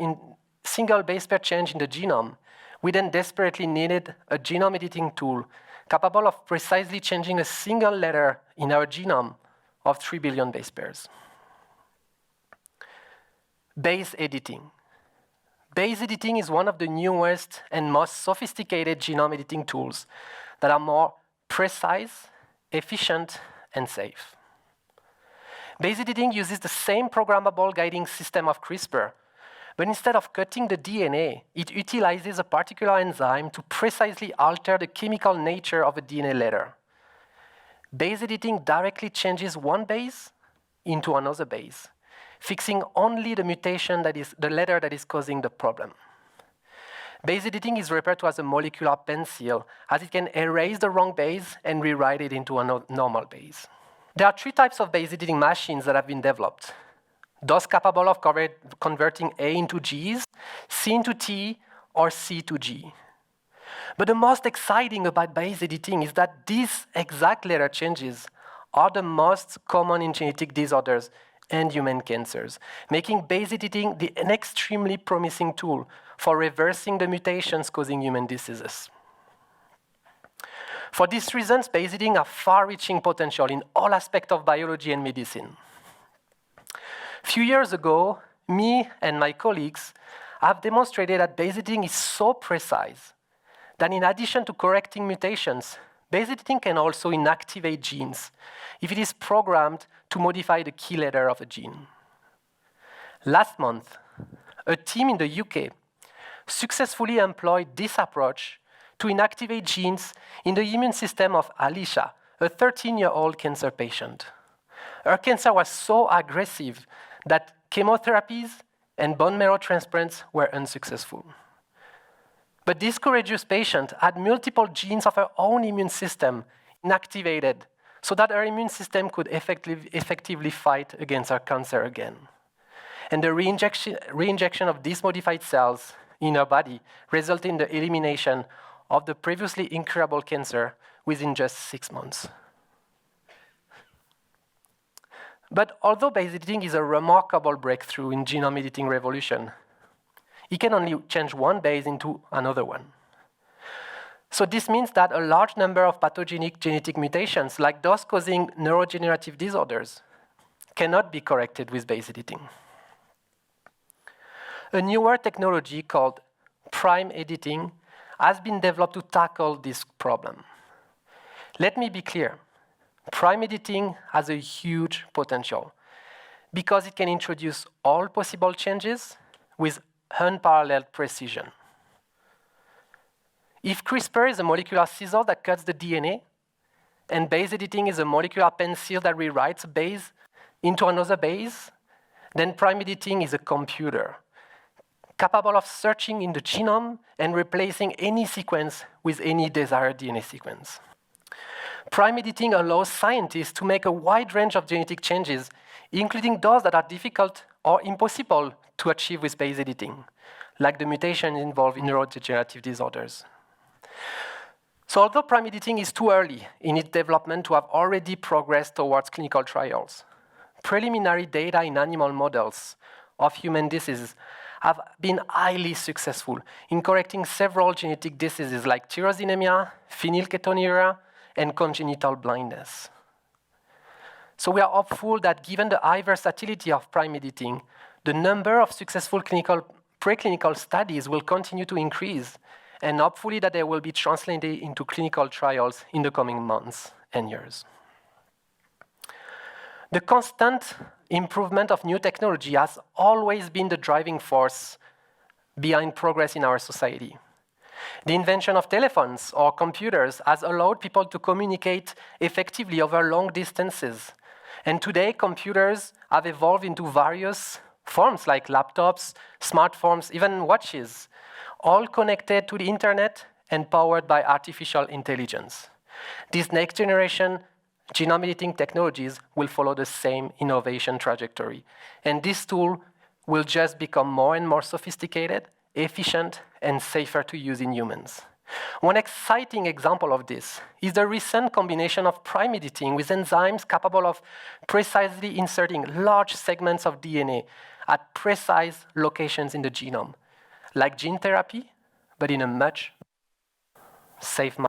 change in the genome, we then desperately needed a genome editing tool capable of precisely changing a single letter in our genome of 3 billion base pairs. Base editing. Base editing is one of the newest and most sophisticated genome editing tools that are more precise, efficient, and safe. Base editing uses the same programmable guiding system of CRISPR, but instead of cutting the DNA, it utilizes a particular enzyme to precisely alter the chemical nature of a DNA letter. Base editing directly changes one base into another base, fixing only the mutation that is the letter that is causing the problem. Base editing is referred to as a molecular pencil, as it can erase the wrong base and rewrite it into a normal base. There are 3 types of base editing machines that have been developed. Those capable of converting A into Gs, C into T, or C to G. But the most exciting about base editing is that these exact letter changes are the most common in genetic disorders and human cancers, making base editing an extremely promising tool for reversing the mutations causing human diseases. For these reasons, base editing has far-reaching potential in all aspects of biology and medicine. A few years ago, me and my colleagues have demonstrated that base editing is so precise that in addition to correcting mutations, base editing can also inactivate genes if it is programmed to modify the key letter of a gene. Last month, a team in the UK successfully employed this approach to inactivate genes in the immune system of Alicia, a 13-year-old cancer patient. Her cancer was so aggressive that chemotherapies and bone marrow transplants were unsuccessful. But this courageous patient had multiple genes of her own immune system inactivated so that our immune system could effectively fight against our cancer again. And the reinjection of these modified cells in our body resulted in the elimination of the previously incurable cancer within just 6 months. But although base editing is a remarkable breakthrough in genome editing revolution, it can only change one base into another one. So this means that a large number of pathogenic genetic mutations, like those causing neurodegenerative disorders, cannot be corrected with base editing. A newer technology called prime editing has been developed to tackle this problem. Let me be clear. Prime editing has a huge potential because it can introduce all possible changes with unparalleled precision. If CRISPR is a molecular scissor that cuts the DNA, and base editing is a molecular pencil that rewrites a base into another base, then prime editing is a computer capable of searching in the genome and replacing any sequence with any desired DNA sequence. Prime editing allows scientists to make a wide range of genetic changes, including those that are difficult or impossible to achieve with base editing, like the mutations involved in neurodegenerative disorders. So although prime editing is too early in its development to have already progressed towards clinical trials, preliminary data in animal models of human diseases have been highly successful in correcting several genetic diseases like tyrosinemia, phenylketonuria, and congenital blindness. So we are hopeful that given the high versatility of prime editing, the number of successful preclinical studies will continue to increase, and hopefully that they will be translated into clinical trials in the coming months and years. The constant improvement of new technology has always been the driving force behind progress in our society. The invention of telephones or computers has allowed people to communicate effectively over long distances. And today, computers have evolved into various forms like laptops, smartphones, even watches, all connected to the internet and powered by artificial intelligence. These next generation genome editing technologies will follow the same innovation trajectory. And this tool will just become more and more sophisticated, efficient, and safer to use in humans. One exciting example of this is the recent combination of prime editing with enzymes capable of precisely inserting large segments of DNA at precise locations in the genome, like gene therapy, but in a much safe manner.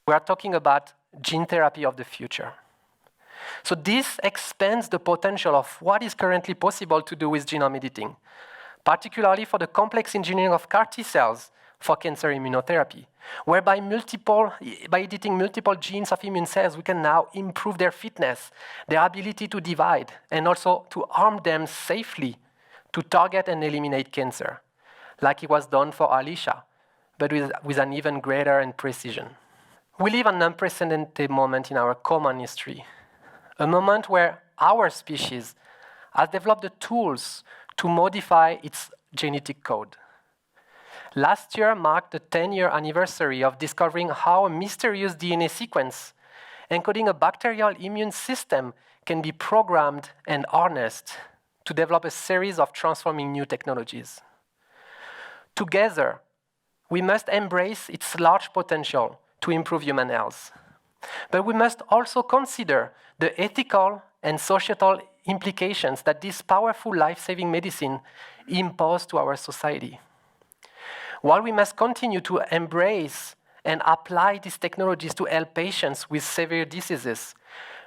We are talking about gene therapy of the future. So this expands the potential of what is currently possible to do with genome editing, particularly for the complex engineering of CAR T cells for cancer immunotherapy, whereby by editing multiple genes of immune cells, we can now improve their fitness, their ability to divide, and also to arm them safely to target and eliminate cancer, like it was done for Alicia, but with an even greater precision. We live an unprecedented moment in our common history, a moment where our species has developed the tools to modify its genetic code. Last year marked the 10-year anniversary of discovering how a mysterious DNA sequence encoding a bacterial immune system can be programmed and harnessed to develop a series of transforming new technologies. Together, we must embrace its large potential to improve human health. But we must also consider the ethical and societal implications that this powerful life-saving medicine impose to our society. While we must continue to embrace and apply these technologies to help patients with severe diseases,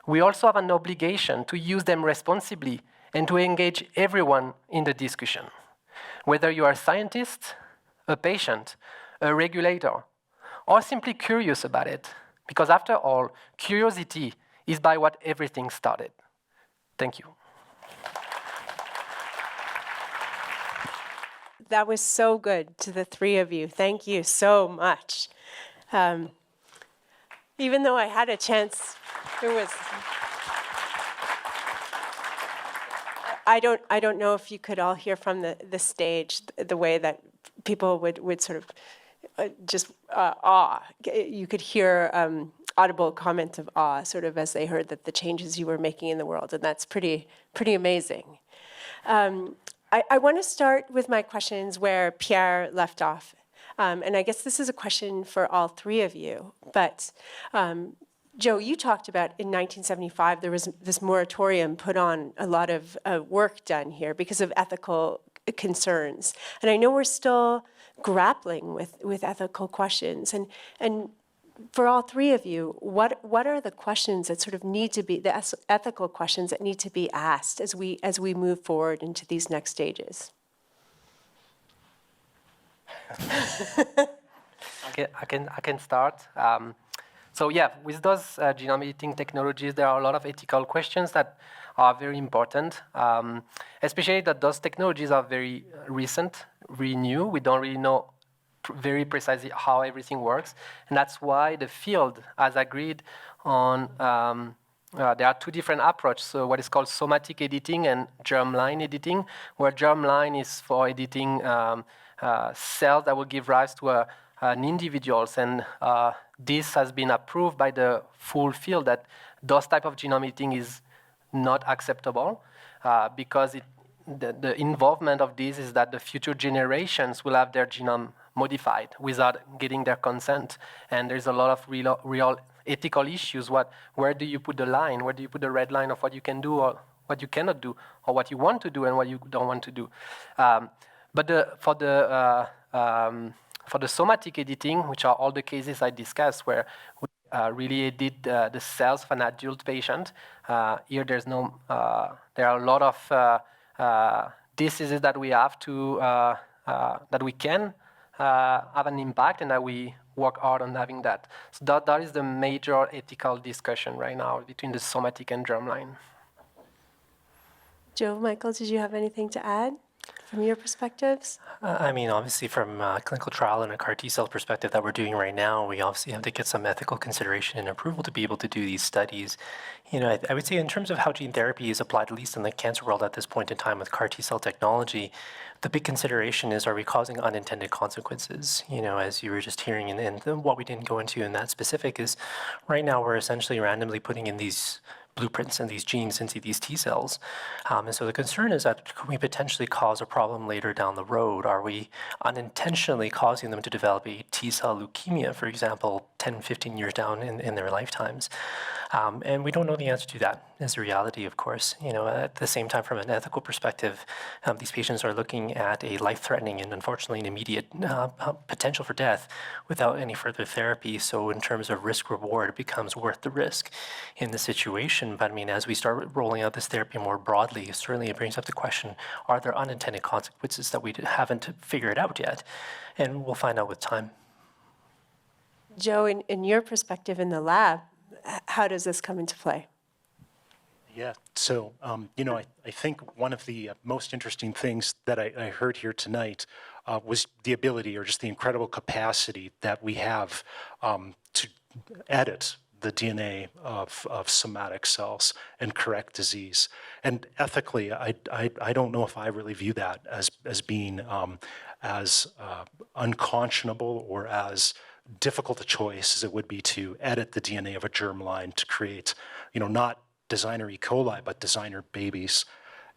we also have an obligation to use them responsibly and to engage everyone in the discussion, whether you are a scientist, a patient, a regulator, or simply curious about it, because after all, curiosity is by what everything started. Thank you. That was so good to the three of you. Thank you so much. Even though I had a chance, I don't know if you could all hear from the stage the way that people would sort of just awe. You could hear audible comment of awe, sort of as they heard that the changes you were making in the world, and that's pretty amazing. I want to start with my questions where Pierre left off. And I guess this is a question for all three of you. But Joe, you talked about in 1975, there was this moratorium put on a lot of work done here because of ethical concerns. And I know we're still grappling with ethical questions. And for all three of you, what are the questions that sort of need to be, the ethical questions that need to be asked as we move forward into these next stages? I can start. So yeah, with those genome editing technologies, there are a lot of ethical questions that are very important, especially that those technologies are very recent, very new. We don't really know very precisely how everything works. And that's why the field has agreed on, there are two different approaches. So what is called somatic editing and germline editing, where germline is for editing cells that will give rise to an individuals. And this has been approved by the full field that those type of genome editing is not acceptable because the involvement of this is that the future generations will have their genome modified without getting their consent. And there's a lot of real ethical issues. Where do you put the line? Where do you put the red line of what you can do or what you cannot do, or what you want to do and what you don't want to do? But for the somatic editing, which are all the cases I discussed, where we really edit the cells of an adult patient, here there's no, there are a lot of diseases that we have to, that we can have an impact, and that we work hard on having that. So that is the major ethical discussion right now between the somatic and germline. Joe, Michael, did you have anything to add from your perspectives? I mean, obviously from a clinical trial and a CAR T-cell perspective that we're doing right now, we obviously have to get some ethical consideration and approval to be able to do these studies. You know, I would say in terms of how gene therapy is applied, at least in the cancer world at this point in time with CAR T-cell technology, the big consideration is, are we causing unintended consequences? You know, as you were just hearing, and what we didn't go into in that specific is, right now we're essentially randomly putting in these blueprints and these genes into these T cells. And so the concern is that could we potentially cause a problem later down the road? Are we unintentionally causing them to develop a T cell leukemia, for example, 10, 15 years down in their lifetimes? And we don't know the answer to that, is the reality, of course. You know, at the same time, from an ethical perspective, these patients are looking at a life-threatening and unfortunately an immediate potential for death without any further therapy. So in terms of risk-reward, it becomes worth the risk in the situation. But I mean, as we start rolling out this therapy more broadly, certainly it brings up the question, are there unintended consequences that we haven't figured out yet? And we'll find out with time. Joe, in your perspective in the lab, how does this come into play? Yeah, so, you know, I think one of the most interesting things that I heard here tonight was the ability, or just the incredible capacity that we have to edit the DNA of somatic cells and correct disease. And ethically, I don't know if I really view that as being as unconscionable or as difficult a choice as it would be to edit the DNA of a germline to create, you know, not designer E. coli, but designer babies.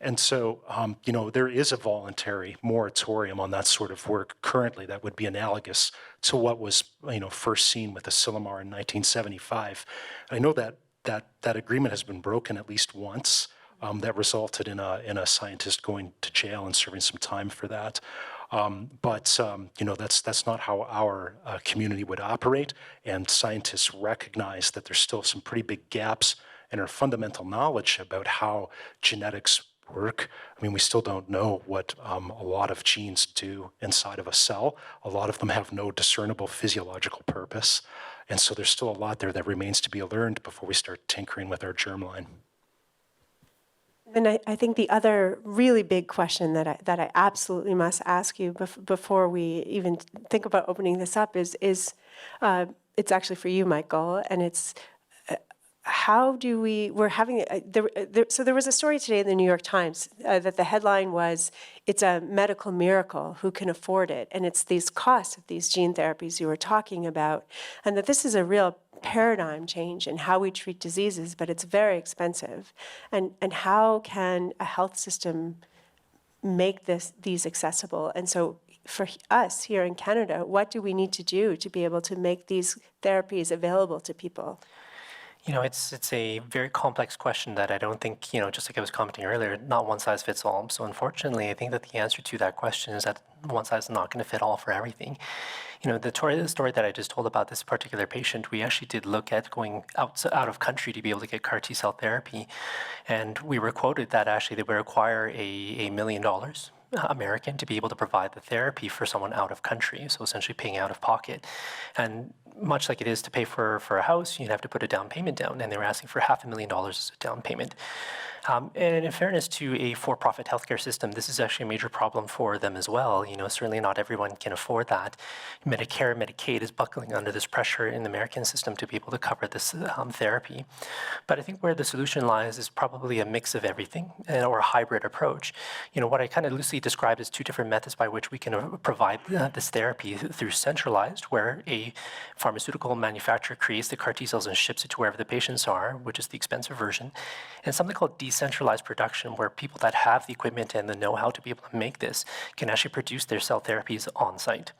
And so, you know, there is a voluntary moratorium on that sort of work currently that would be analogous to what was, you know, first seen with Asilomar in 1975. I know that agreement has been broken at least once. That resulted in a scientist going to jail and serving some time for that. But you know, that's not how our community would operate, and scientists recognize that there's still some pretty big gaps in our fundamental knowledge about how genetics work. I mean, we still don't know what a lot of genes do inside of a cell. A lot of them have no discernible physiological purpose, and so there's still a lot there that remains to be learned before we start tinkering with our germline. And I think the other really big question that I absolutely must ask you before we even think about opening this up is it's actually for you, Michael, and it's how do we're having, so there was a story today in the New York Times that the headline was, it's a medical miracle, who can afford it? And it's these costs of these gene therapies you were talking about, and that this is a real paradigm change in how we treat diseases, but it's very expensive. And how can a health system make these accessible? And so for us here in Canada, what do we need to do to be able to make these therapies available to people? You know, it's a very complex question that I don't think, you know, just like I was commenting earlier, not one size fits all. So unfortunately, I think that the answer to that question is that one size is not going to fit all for everything. You know, the story that I just told about this particular patient, we actually did look at going out of country to be able to get CAR T-cell therapy. And we were quoted that actually they would require $1 million American to be able to provide the therapy for someone out of country, so essentially paying out of pocket. And much like it is to pay for a house, you'd have to put a down payment down, and they were asking for $500,000 as a down payment. And in fairness to a for-profit healthcare system, this is actually a major problem for them as well. You know, certainly not everyone can afford that. Medicare, Medicaid is buckling under this pressure in the American system to be able to cover this therapy. But I think where the solution lies is probably a mix of everything, or a hybrid approach. You know, what I kind of loosely described as two different methods by which we can provide this therapy through centralized, where a pharmaceutical manufacturer creates the CAR T cells and ships it to wherever the patients are, which is the expensive version, and something called decentralized production, where people that have the equipment and the know-how to be able to make this can actually produce their cell therapies on site.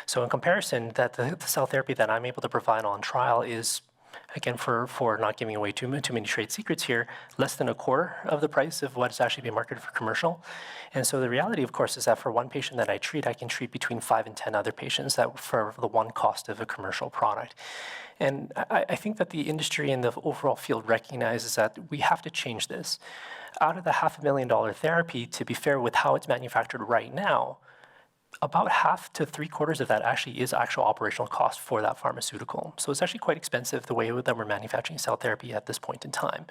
So in comparison, that the cell therapy that I'm able to provide on trial is, again, for not giving away too many trade secrets here, less than a quarter of the price of what's actually being marketed for commercial. And so the reality, of course, is that for one patient that I treat, I can treat between 5 and 10 other patients that for the one cost of a commercial product. And I think that the industry and the overall field recognizes that we have to change this. Out of the $500,000 therapy, to be fair with how it's manufactured right now, about half to 3/4 of that actually is actual operational cost for that pharmaceutical. So it's actually quite expensive the way that we're manufacturing cell therapy at this point in time.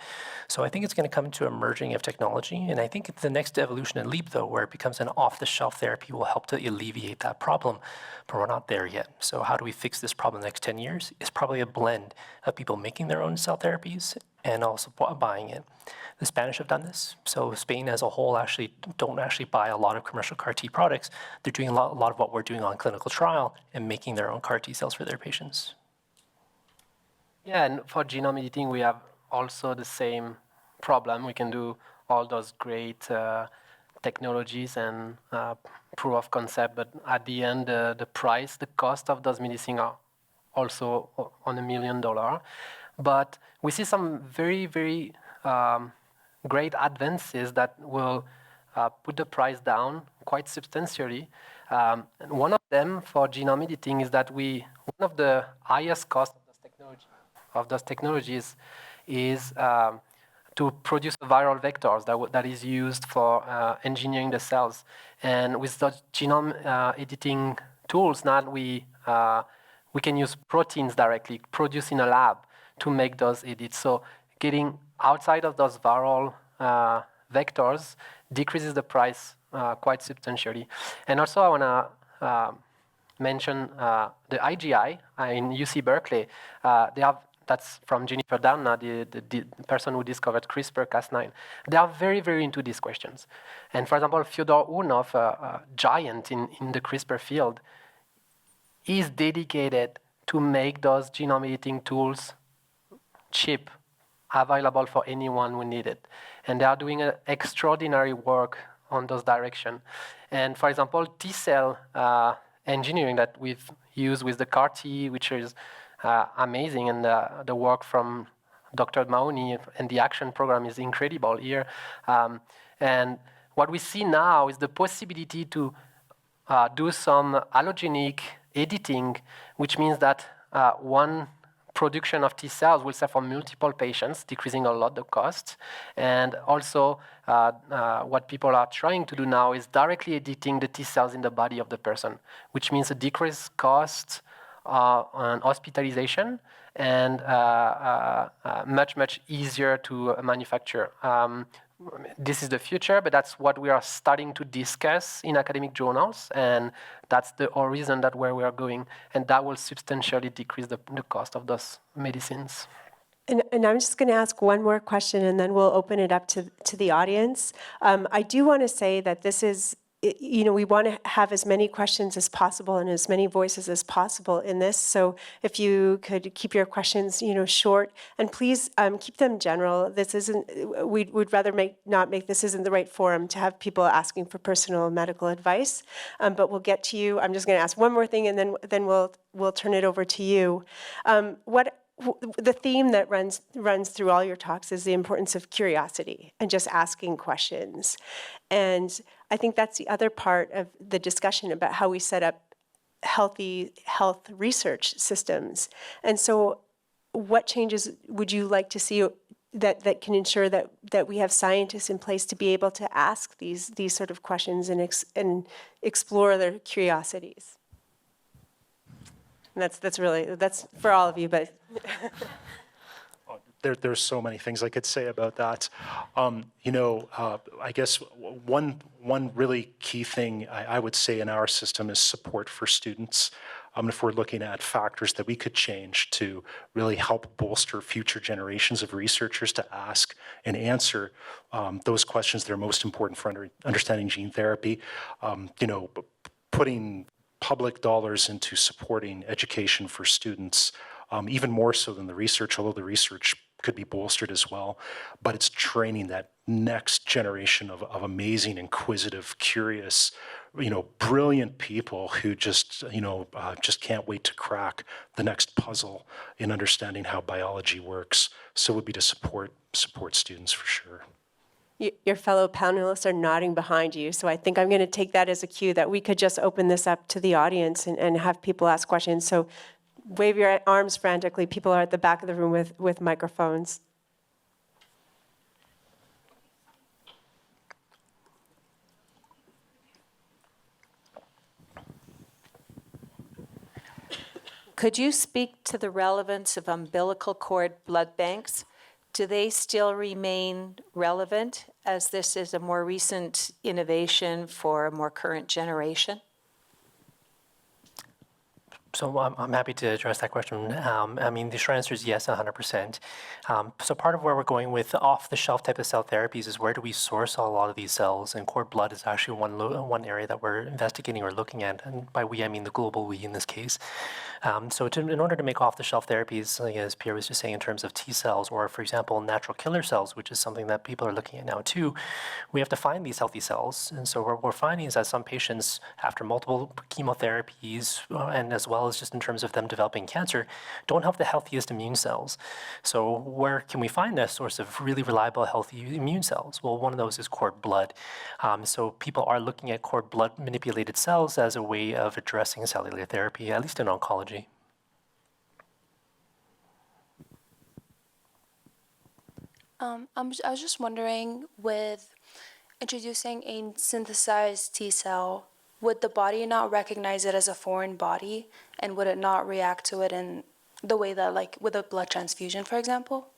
So I think it's going to come to a merging of technology. And I think the next evolution and leap, though, where it becomes an off-the-shelf therapy will help to alleviate that problem. But we're not there yet. So how do we fix this problem in the next 10 years? It's probably a blend of people making their own cell therapies and also buying it. The Spanish have done this. So Spain as a whole actually don't buy a lot of commercial CAR T products. They're doing a lot of what we're doing on clinical trial and making their own CAR T cells for their patients. Yeah, and for genome editing, we have also the same problem. We can do all those great technologies and proof of concept, but at the end, the price, the cost of those medicines are also on $1 million. But we see some very, very great advances that will put the price down quite substantially. And one of them for genome editing is that one of the highest costs of those technologies is to produce viral vectors that is used for engineering the cells. And with the genome editing tools now, we can use proteins directly produced in a lab to make those edits. So getting outside of those viral vectors decreases the price quite substantially. And also I want to mention the IGI in UC Berkeley. They have, that's from Jennifer Doudna, the person who discovered CRISPR-Cas9. They are very, very into these questions. And for example, Fyodor Urnov, a giant in the CRISPR field, is dedicated to make those genome editing tools cheap, available for anyone who need it. And they are doing extraordinary work on those directions. And for example, T-cell engineering that we've used with the CAR T, which is amazing, and the work from Dr. Mahoney and the action program is incredible here. And what we see now is the possibility to do some allogenic editing, which means that one production of T cells will serve for multiple patients, decreasing a lot the costs. And also, what people are trying to do now is directly editing the T cells in the body of the person, which means a decreased cost on hospitalization and much, much easier to manufacture. This is the future, but that's what we are starting to discuss in academic journals, and that's the reason that where we are going, and that will substantially decrease the cost of those medicines. And I'm just going to ask one more question, and then we'll open it up to the audience. I do want to say that this is we want to have as many questions as possible and as many voices as possible in this. So if you could keep your questions, short, and please keep them general. This isn't. We'd rather not make this isn't the right forum to have people asking for personal medical advice. But we'll get to you. I'm just going to ask one more thing, and then we'll turn it over to you. The theme that runs through all your talks is the importance of curiosity and just asking questions. And I think that's the other part of the discussion about how we set up healthy health research systems. And so what changes would you like to see that can ensure that we have scientists in place to be able to ask these sort of questions and explore their curiosities? And that's for all of you, but There's so many things I could say about that. I guess one really key thing I would say in our system is support for students. If we're looking at factors that we could change to really help bolster future generations of researchers to ask and answer those questions that are most important for understanding gene therapy, putting public dollars into supporting education for students, even more so than the research, although the research could be bolstered as well. But it's training that next generation of amazing, inquisitive, curious, brilliant people who just can't wait to crack the next puzzle in understanding how biology works. So it would be to support students for sure. Your fellow panelists are nodding behind you, so I think I'm going to take that as a cue that we could just open this up to the audience and have people ask questions. So wave your arms frantically. People are at the back of the room with microphones. Could you speak to the relevance of umbilical cord blood banks? Do they still remain relevant as this is a more recent innovation for a more current generation? So I'm happy to address that question. The short answer is yes, 100%. So part of where we're going with off-the-shelf type of cell therapies is where do we source a lot of these cells? And cord blood is actually one area that we're investigating or looking at. And by we, I mean the global we in this case. In order to make off-the-shelf therapies, as Pierre was just saying, in terms of T cells or, for example, natural killer cells, which is something that people are looking at now too, we have to find these healthy cells. And so what we're finding is that some patients, after multiple chemotherapies, and as well as just in terms of them developing cancer, don't have the healthiest immune cells. So where can we find that source of really reliable, healthy immune cells? Well, one of those is cord blood. So people are looking at cord blood manipulated cells as a way of addressing cellular therapy, at least in oncology. I was just wondering, with introducing a synthesized T cell, would the body not recognize it as a foreign body, and would it not react to it in the way that, like, with a blood transfusion, for example?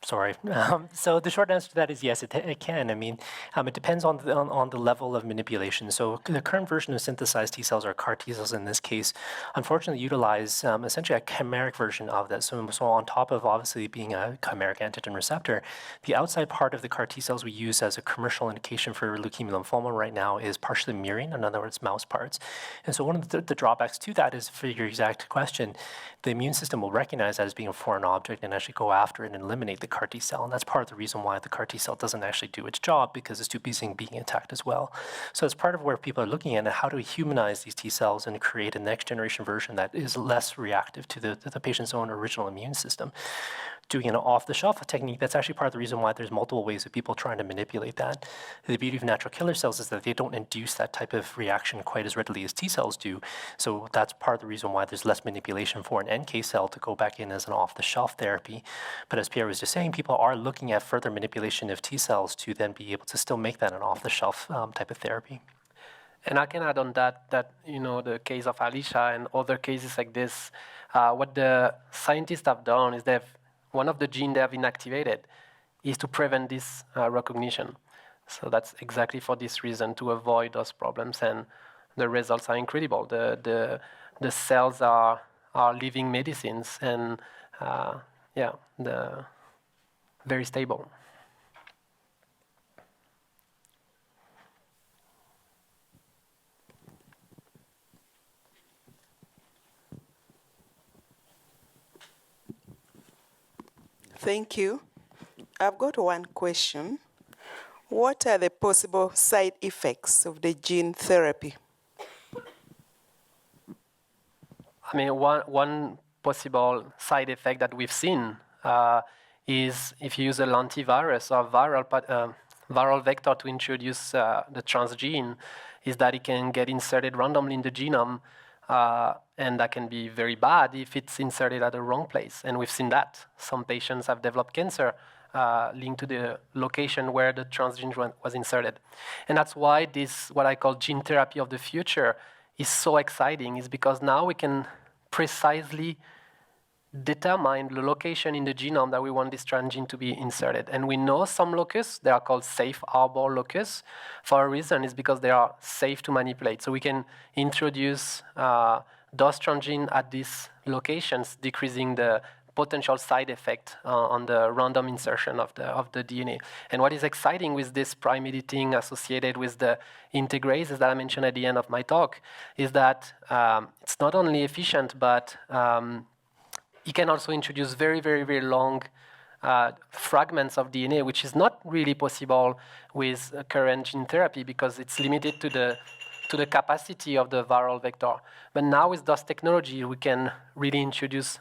Sorry. So the short answer to that is yes, it can. It depends on the level of manipulation. So the current version of synthesized T cells, or CAR T cells in this case, unfortunately utilize essentially a chimeric version of that. So on top of obviously being a chimeric antigen receptor, the outside part of the CAR T cells we use as a commercial indication for leukemia lymphoma right now is partially murine, in other words, mouse parts. And so one of the drawbacks to that is, for your exact question, the immune system will recognize that as being a foreign object and actually go after it and eliminate the CAR T cell. And that's part of the reason why the CAR T cell doesn't actually do its job, because it's too busy being attacked as well. So it's part of where people are looking at how do we humanize these T cells and create a next generation version that is less reactive to the patient's own original immune system. Doing an off-the-shelf technique, that's actually part of the reason why there's multiple ways of people trying to manipulate that. The beauty of natural killer cells is that they don't induce that type of reaction quite as readily as T cells do. So that's part of the reason why there's less manipulation for an NK cell to go back in as an off-the-shelf therapy. But as Pierre was just saying, people are looking at further manipulation of T cells to then be able to still make that an off-the-shelf type of therapy. And I can add on that the case of Alicia and other cases like this, what the scientists have done is one of the genes they have inactivated is to prevent this recognition. So that's exactly for this reason, to avoid those problems, and the results are incredible. The cells are living medicines, and very stable. Thank you. I've got one question. What are the possible side effects of the gene therapy? I mean, one possible side effect that we've seen is if you use a lentivirus or viral vector to introduce the transgene, is that it can get inserted randomly in the genome, and that can be very bad if it's inserted at the wrong place. And we've seen that. Some patients have developed cancer linked to the location where the transgene was inserted. And that's why this, what I call gene therapy of the future, is so exciting, is because now we can precisely determine the location in the genome that we want this transgene to be inserted. And we know some locus, they are called safe harbor locus, for a reason, is because they are safe to manipulate. So we can introduce those transgene at these locations, decreasing the potential side effect on the random insertion of the DNA. And what is exciting with this prime editing associated with the integrases that I mentioned at the end of my talk is that it's not only efficient, but it can also introduce very, very, very long fragments of DNA, which is not really possible with current gene therapy because it's limited to the capacity of the viral vector. But now with those technology, we can really introduce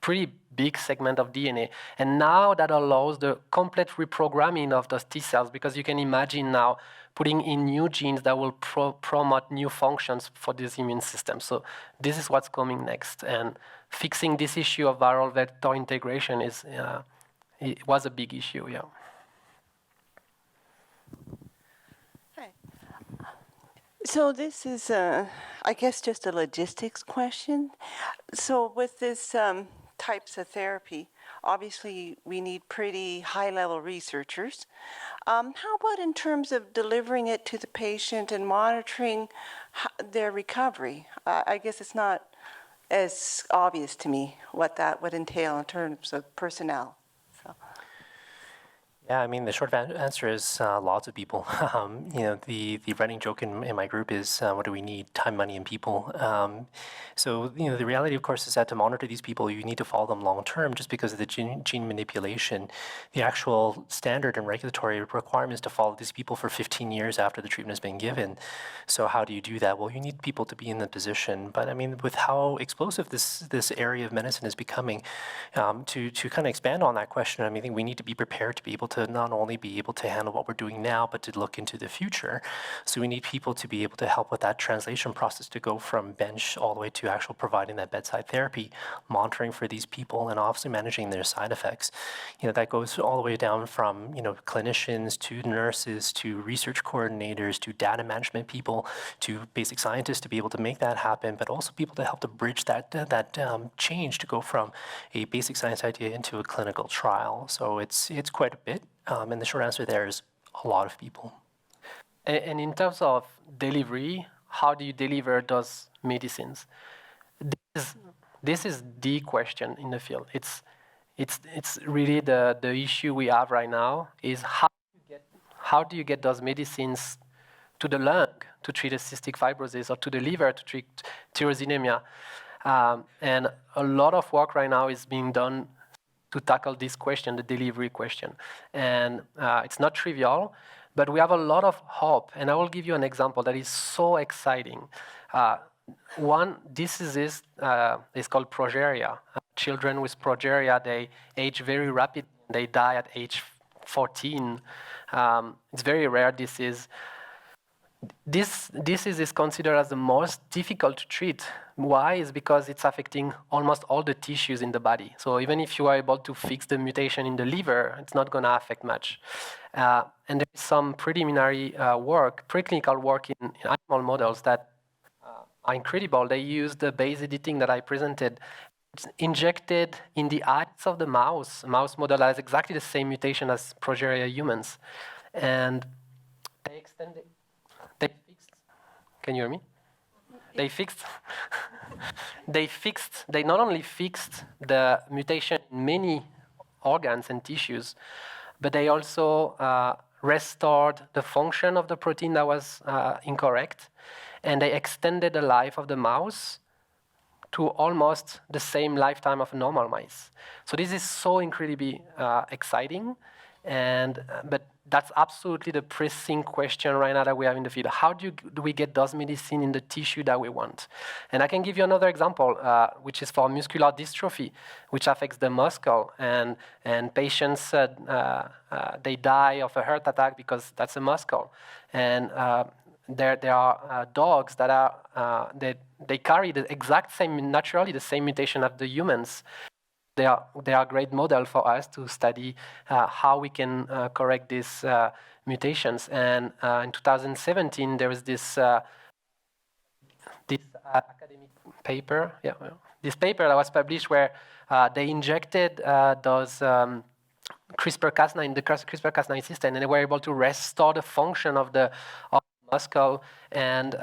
pretty big segment of DNA. And now that allows the complete reprogramming of those T cells, because you can imagine now putting in new genes that will promote new functions for this immune system. So this is what's coming next. And fixing this issue of viral vector integration is it was a big issue, yeah. So this is, I guess, just a logistics question. So with this types of therapy, obviously we need pretty high-level researchers. How about in terms of delivering it to the patient and monitoring their recovery? I guess it's not as obvious to me what that would entail in terms of personnel. So. Yeah, I mean, the short answer is lots of people. The running joke in my group is, what do we need? Time, money, and people. So, the reality, of course, is that to monitor these people, you need to follow them long term just because of the gene manipulation. The actual standard and regulatory requirements to follow these people for 15 years after the treatment has been given. So how do you do that? Well, you need people to be in the position. But I mean, with how explosive this area of medicine is becoming, to kind of expand on that question, I mean, I think we need to be prepared to be able to not only be able to handle what we're doing now, but to look into the future. So we need people to be able to help with that translation process to go from bench all the way to actual providing that bedside therapy, monitoring for these people, and obviously managing their side effects. That goes all the way down from, clinicians to nurses to research coordinators to data management people to basic scientists to be able to make that happen, but also people to help to bridge that change to go from a basic science idea into a clinical trial. So it's quite a bit. And the short answer there is a lot of people. And in terms of delivery, how do you deliver those medicines? This is the question in the field. It's really the issue we have right now is how do you get those medicines to the lung to treat a cystic fibrosis or to the liver to treat tyrosinemia. And a lot of work right now is being done to tackle this question, the delivery question. And it's not trivial, but we have a lot of hope. And I will give you an example that is so exciting. One disease is called progeria. Children with progeria, they age very rapidly. They die at age 14. It's very rare disease. This disease is considered as the most difficult to treat. Why? Is because it's affecting almost all the tissues in the body. So even if you are able to fix the mutation in the liver, it's not going to affect much. And there is some preliminary preclinical work in animal models that are incredible. They use the base editing that I presented. It's injected in the eyes of the mouse. A mouse model has exactly the same mutation as progeria humans. And they extended. Can you hear me? They not only fixed the mutation in many organs and tissues, but they also restored the function of the protein that was incorrect, and they extended the life of the mouse to almost the same lifetime of normal mice. So this is so incredibly exciting, but that's absolutely the pressing question right now that we have in the field. How do we get those medicine in the tissue that we want? And I can give you another example, which is for muscular dystrophy, which affects the muscle, and patients they die of a heart attack because that's a muscle. And there are dogs that are they carry the exact same, naturally the same mutation as the humans. They are a great model for us to study how we can correct these mutations. And in 2017, there was this academic paper, this paper that was published where they injected those CRISPR-Cas9, the CRISPR-Cas9 system, and they were able to restore the function of the muscle, and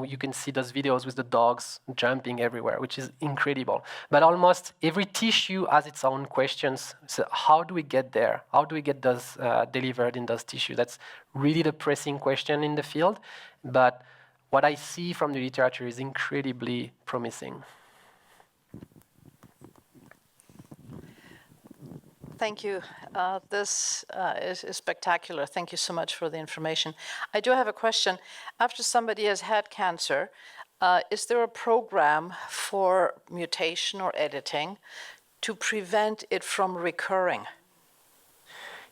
you can see those videos with the dogs jumping everywhere, which is incredible. But almost every tissue has its own questions. So how do we get there? How do we get those delivered in those tissues? That's really the pressing question in the field. But what I see from the literature is incredibly promising. Thank you. This is spectacular. Thank you so much for the information. I do have a question. After somebody has had cancer, is there a program for mutation or editing to prevent it from recurring?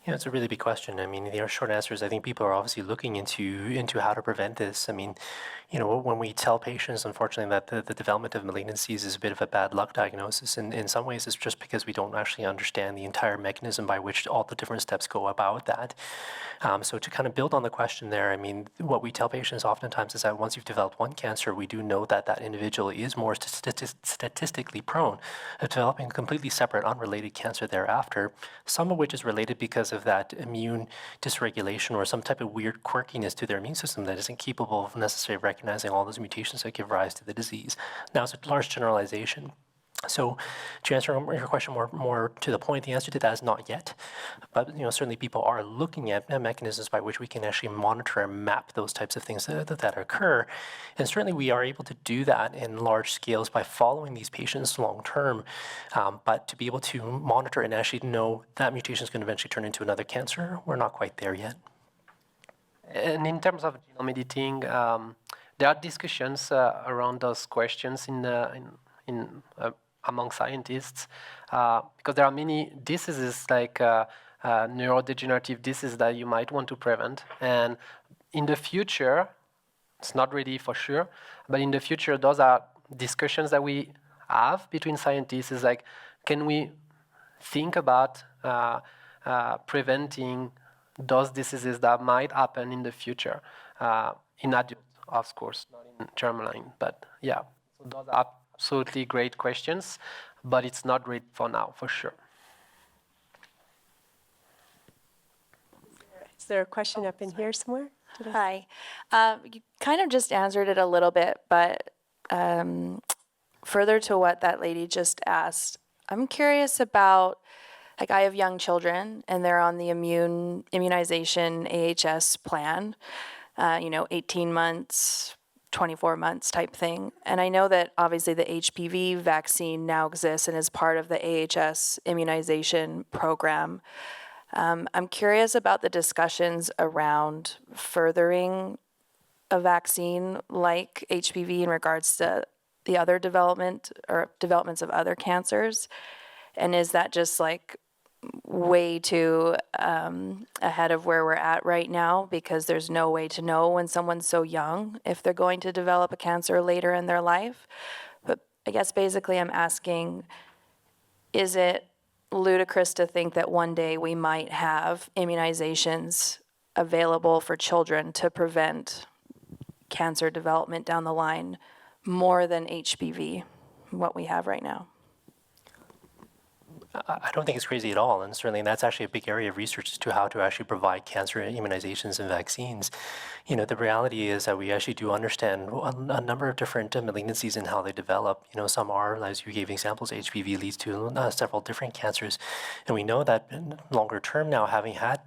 Yeah, it's a really big question. I mean, the short answer is I think people are obviously looking into how to prevent this. I mean, when we tell patients, unfortunately, that the development of malignancies is a bit of a bad luck diagnosis, and in some ways it's just because we don't actually understand the entire mechanism by which all the different steps go about that. So to kind of build on the question there, I mean, what we tell patients oftentimes is that once you've developed one cancer, we do know that that individual is more statistically prone to developing a completely separate, unrelated cancer thereafter, some of which is related because of that immune dysregulation or some type of weird quirkiness to their immune system that isn't capable of necessarily recognizing all those mutations that give rise to the disease. Now, it's a large generalization. So to answer your question more to the point, the answer to that is not yet. But certainly people are looking at mechanisms by which we can actually monitor and map those types of things that occur. And certainly we are able to do that in large scales by following these patients long term. But to be able to monitor and actually know that mutation is going to eventually turn into another cancer, we're not quite there yet. And in terms of genome editing, there are discussions around those questions among scientists, because there are many diseases like neurodegenerative diseases that you might want to prevent. And in the future, it's not ready for sure, but in the future, those are discussions that we have between scientists. Is like, can we think about preventing those diseases that might happen in the future in adults, of course, not in germline, but yeah. So those are absolutely great questions, but it's not ready for now, for sure. Is there a question up in here somewhere? Hi. You kind of just answered it a little bit, but further to what that lady just asked, I'm curious about, like, I have young children and they're on the immunization AHS plan, 18 months, 24 months type thing. And I know that obviously the HPV vaccine now exists and is part of the AHS immunization program. I'm curious about the discussions around furthering a vaccine like HPV in regards to the other developments of other cancers. And is that just like way too ahead of where we're at right now, because there's no way to know when someone's so young if they're going to develop a cancer later in their life? But I guess basically I'm asking, is it ludicrous to think that one day we might have immunizations available for children to prevent cancer development down the line more than HPV, what we have right now? I don't think it's crazy at all, and certainly that's actually a big area of research as to how to actually provide cancer immunizations and vaccines. The reality is that we actually do understand a number of different malignancies and how they develop. Some are, as you gave examples, HPV leads to several different cancers, and we know that in longer term now, having had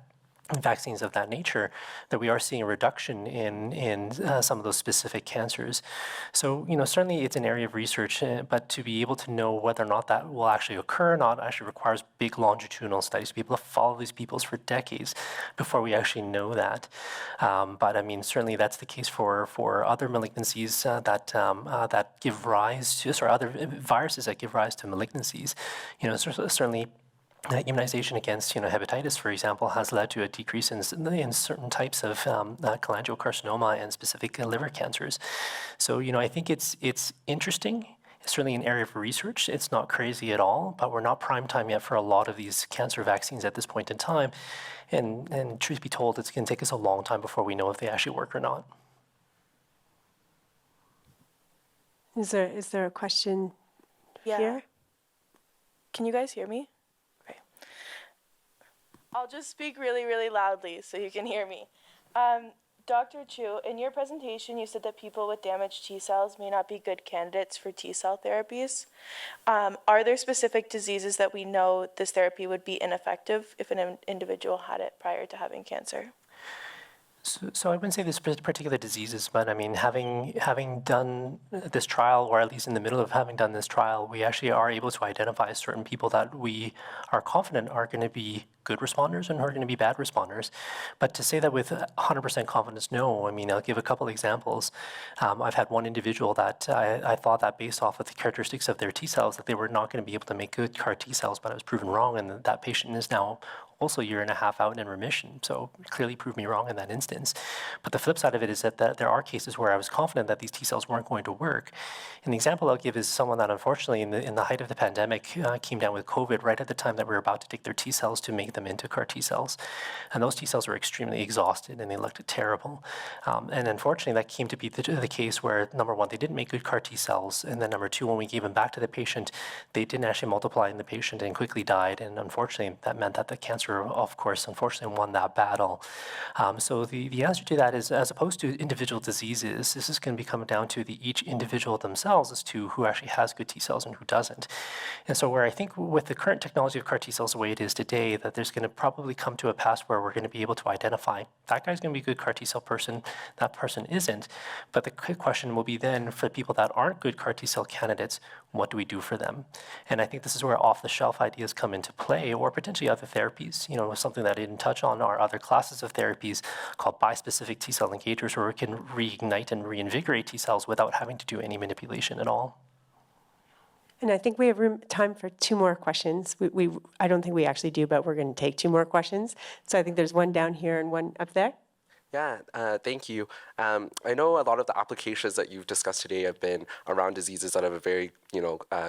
vaccines of that nature, that we are seeing a reduction in some of those specific cancers. So, certainly it's an area of research, but to be able to know whether or not that will actually occur or not actually requires big longitudinal studies, to be able to follow these people for decades before we actually know that. But I mean, certainly that's the case for other malignancies that give rise to, or other viruses that give rise to malignancies. Certainly immunization against hepatitis, for example, has led to a decrease in certain types of cholangiocarcinoma and specific liver cancers. So I think it's interesting. It's certainly an area of research. It's not crazy at all, but we're not prime time yet for a lot of these cancer vaccines at this point in time. And truth be told, it's going to take us a long time before we know if they actually work or not. Is there a question here? Can you guys hear me? Okay. I'll just speak really, really loudly so you can hear me. Dr. Chu, in your presentation, you said that people with damaged T cells may not be good candidates for T cell therapies. Are there specific diseases that we know this therapy would be ineffective if an individual had it prior to having cancer? So I wouldn't say there's particular diseases, but I mean, having done this trial, or at least in the middle of having done this trial, we actually are able to identify certain people that we are confident are going to be good responders and who are going to be bad responders. But to say that with 100% confidence, no. I mean, I'll give a couple examples. I've had one individual that I thought that based off of the characteristics of their T cells, that they were not going to be able to make good CAR T cells, but I was proven wrong, and that patient is now also a year and a half out in remission. So clearly proved me wrong in that instance. But the flip side of it is that there are cases where I was confident that these T cells weren't going to work. And the example I'll give is someone that unfortunately in the height of the pandemic came down with COVID right at the time that we were about to take their T cells to make them into CAR T cells. And those T cells were extremely exhausted and they looked terrible. And unfortunately that came to be the case where, number one, they didn't make good CAR T cells. And then number two, when we gave them back to the patient, they didn't actually multiply in the patient and quickly died. And unfortunately that meant that the cancer, of course, unfortunately won that battle. So the answer to that is, as opposed to individual diseases, this is going to be coming down to each individual themselves as to who actually has good T cells and who doesn't. And so where I think with the current technology of CAR T cells the way it is today, that there's going to probably come to a pass where we're going to be able to identify that guy's going to be a good CAR T cell person, that person isn't. But the question will be then, for people that aren't good CAR T cell candidates, what do we do for them? And I think this is where off-the-shelf ideas come into play, or potentially other therapies. Something that I didn't touch on are other classes of therapies called bispecific T cell engagers, where we can reignite and reinvigorate T cells without having to do any manipulation at all. And I think we have time for two more questions. I don't think we actually do, but we're going to take two more questions. So I think there's one down here and one up there. Yeah, thank you. I know a lot of the applications that you've discussed today have been around diseases that have a very,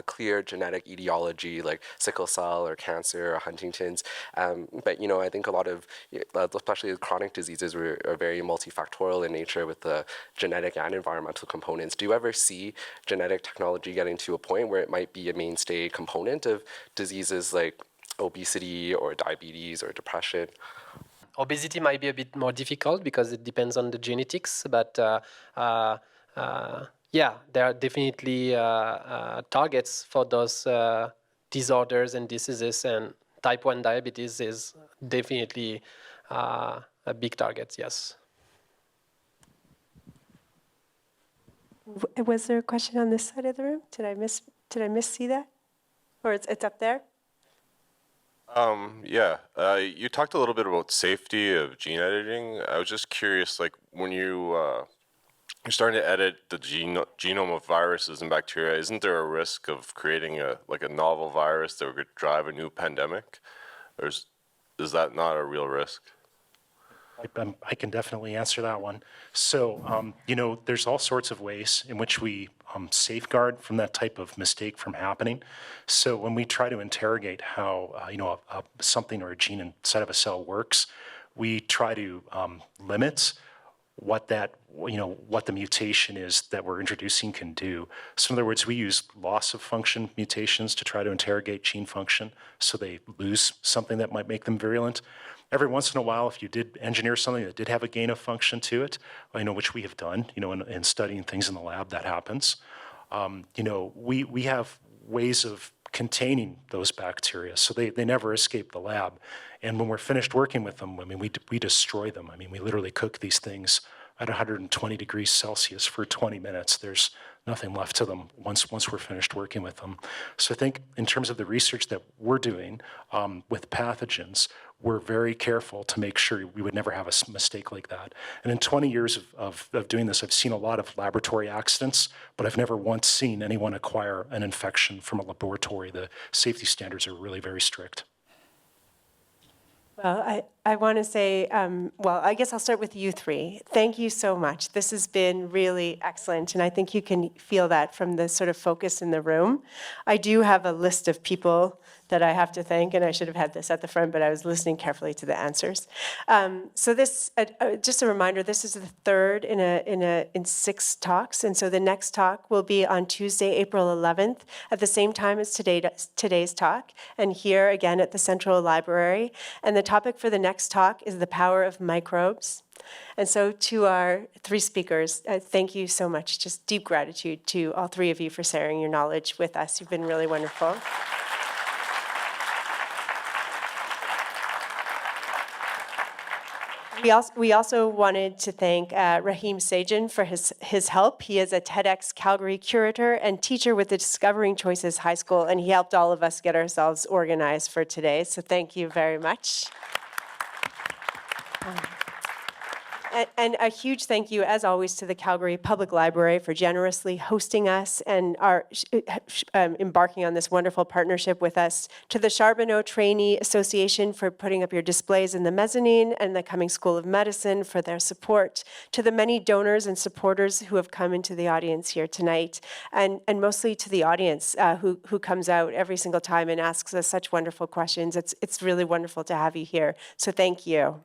clear genetic etiology, like sickle cell or cancer or Huntington's. But, I think a lot of, especially chronic diseases, are very multifactorial in nature with the genetic and environmental components. Do you ever see genetic technology getting to a point where it might be a mainstay component of diseases like obesity or diabetes or depression? Obesity might be a bit more difficult because it depends on the genetics, but there are definitely targets for those disorders and diseases, and type 1 diabetes is definitely a big target, yes. Was there a question on this side of the room? Did I miss see that? Or it's up there? You talked a little bit about safety of gene editing. I was just curious, like when you're starting to edit the genome of viruses and bacteria, isn't there a risk of creating a novel virus that could drive a new pandemic? Or is that not a real risk? I can definitely answer that one. So, there's all sorts of ways in which we safeguard from that type of mistake from happening. So when we try to interrogate how, something or a gene inside of a cell works, we try to limit what the mutation is that we're introducing can do. So in other words, we use loss of function mutations to try to interrogate gene function so they lose something that might make them virulent. Every once in a while, if you did engineer something that did have a gain of function to it, which we have done, in studying things in the lab, that happens. We have ways of containing those bacteria. So they never escape the lab. And when we're finished working with them, I mean, we destroy them. I mean, we literally cook these things at 120 degrees Celsius for 20 minutes. There's nothing left to them once we're finished working with them. So I think in terms of the research that we're doing with pathogens, we're very careful to make sure we would never have a mistake like that. And in 20 years of doing this, I've seen a lot of laboratory accidents, but I've never once seen anyone acquire an infection from a laboratory. The safety standards are really very strict. Well, I want to say, well, I guess I'll start with you three. Thank you so much. This has been really excellent, and I think you can feel that from the sort of focus in the room. I do have a list of people that I have to thank, and I should have had this at the front, but I was listening carefully to the answers. So this, just a reminder, this is the third in 6 talks, and so the next talk will be on Tuesday, April 11th, at the same time as today's talk, and here again at the Central Library. And the topic for the next talk is the power of microbes. And so to our 3 speakers, thank you so much. Just deep gratitude to all 3 of you for sharing your knowledge with us. You've been really wonderful. We also wanted to thank Rahim Sajan for his help. He is a TEDx Calgary curator and teacher with the Discovering Choices High School, and he helped all of us get ourselves organized for today. So thank you very much. And a huge thank you, as always, to the Calgary Public Library for generously hosting us and embarking on this wonderful partnership with us, to the Charbonneau Trainee Association for putting up your displays in the mezzanine, and the Cummings School of Medicine for their support, to the many donors and supporters who have come into the audience here tonight, and mostly to the audience who comes out every single time and asks us such wonderful questions. It's really wonderful to have you here. So thank you.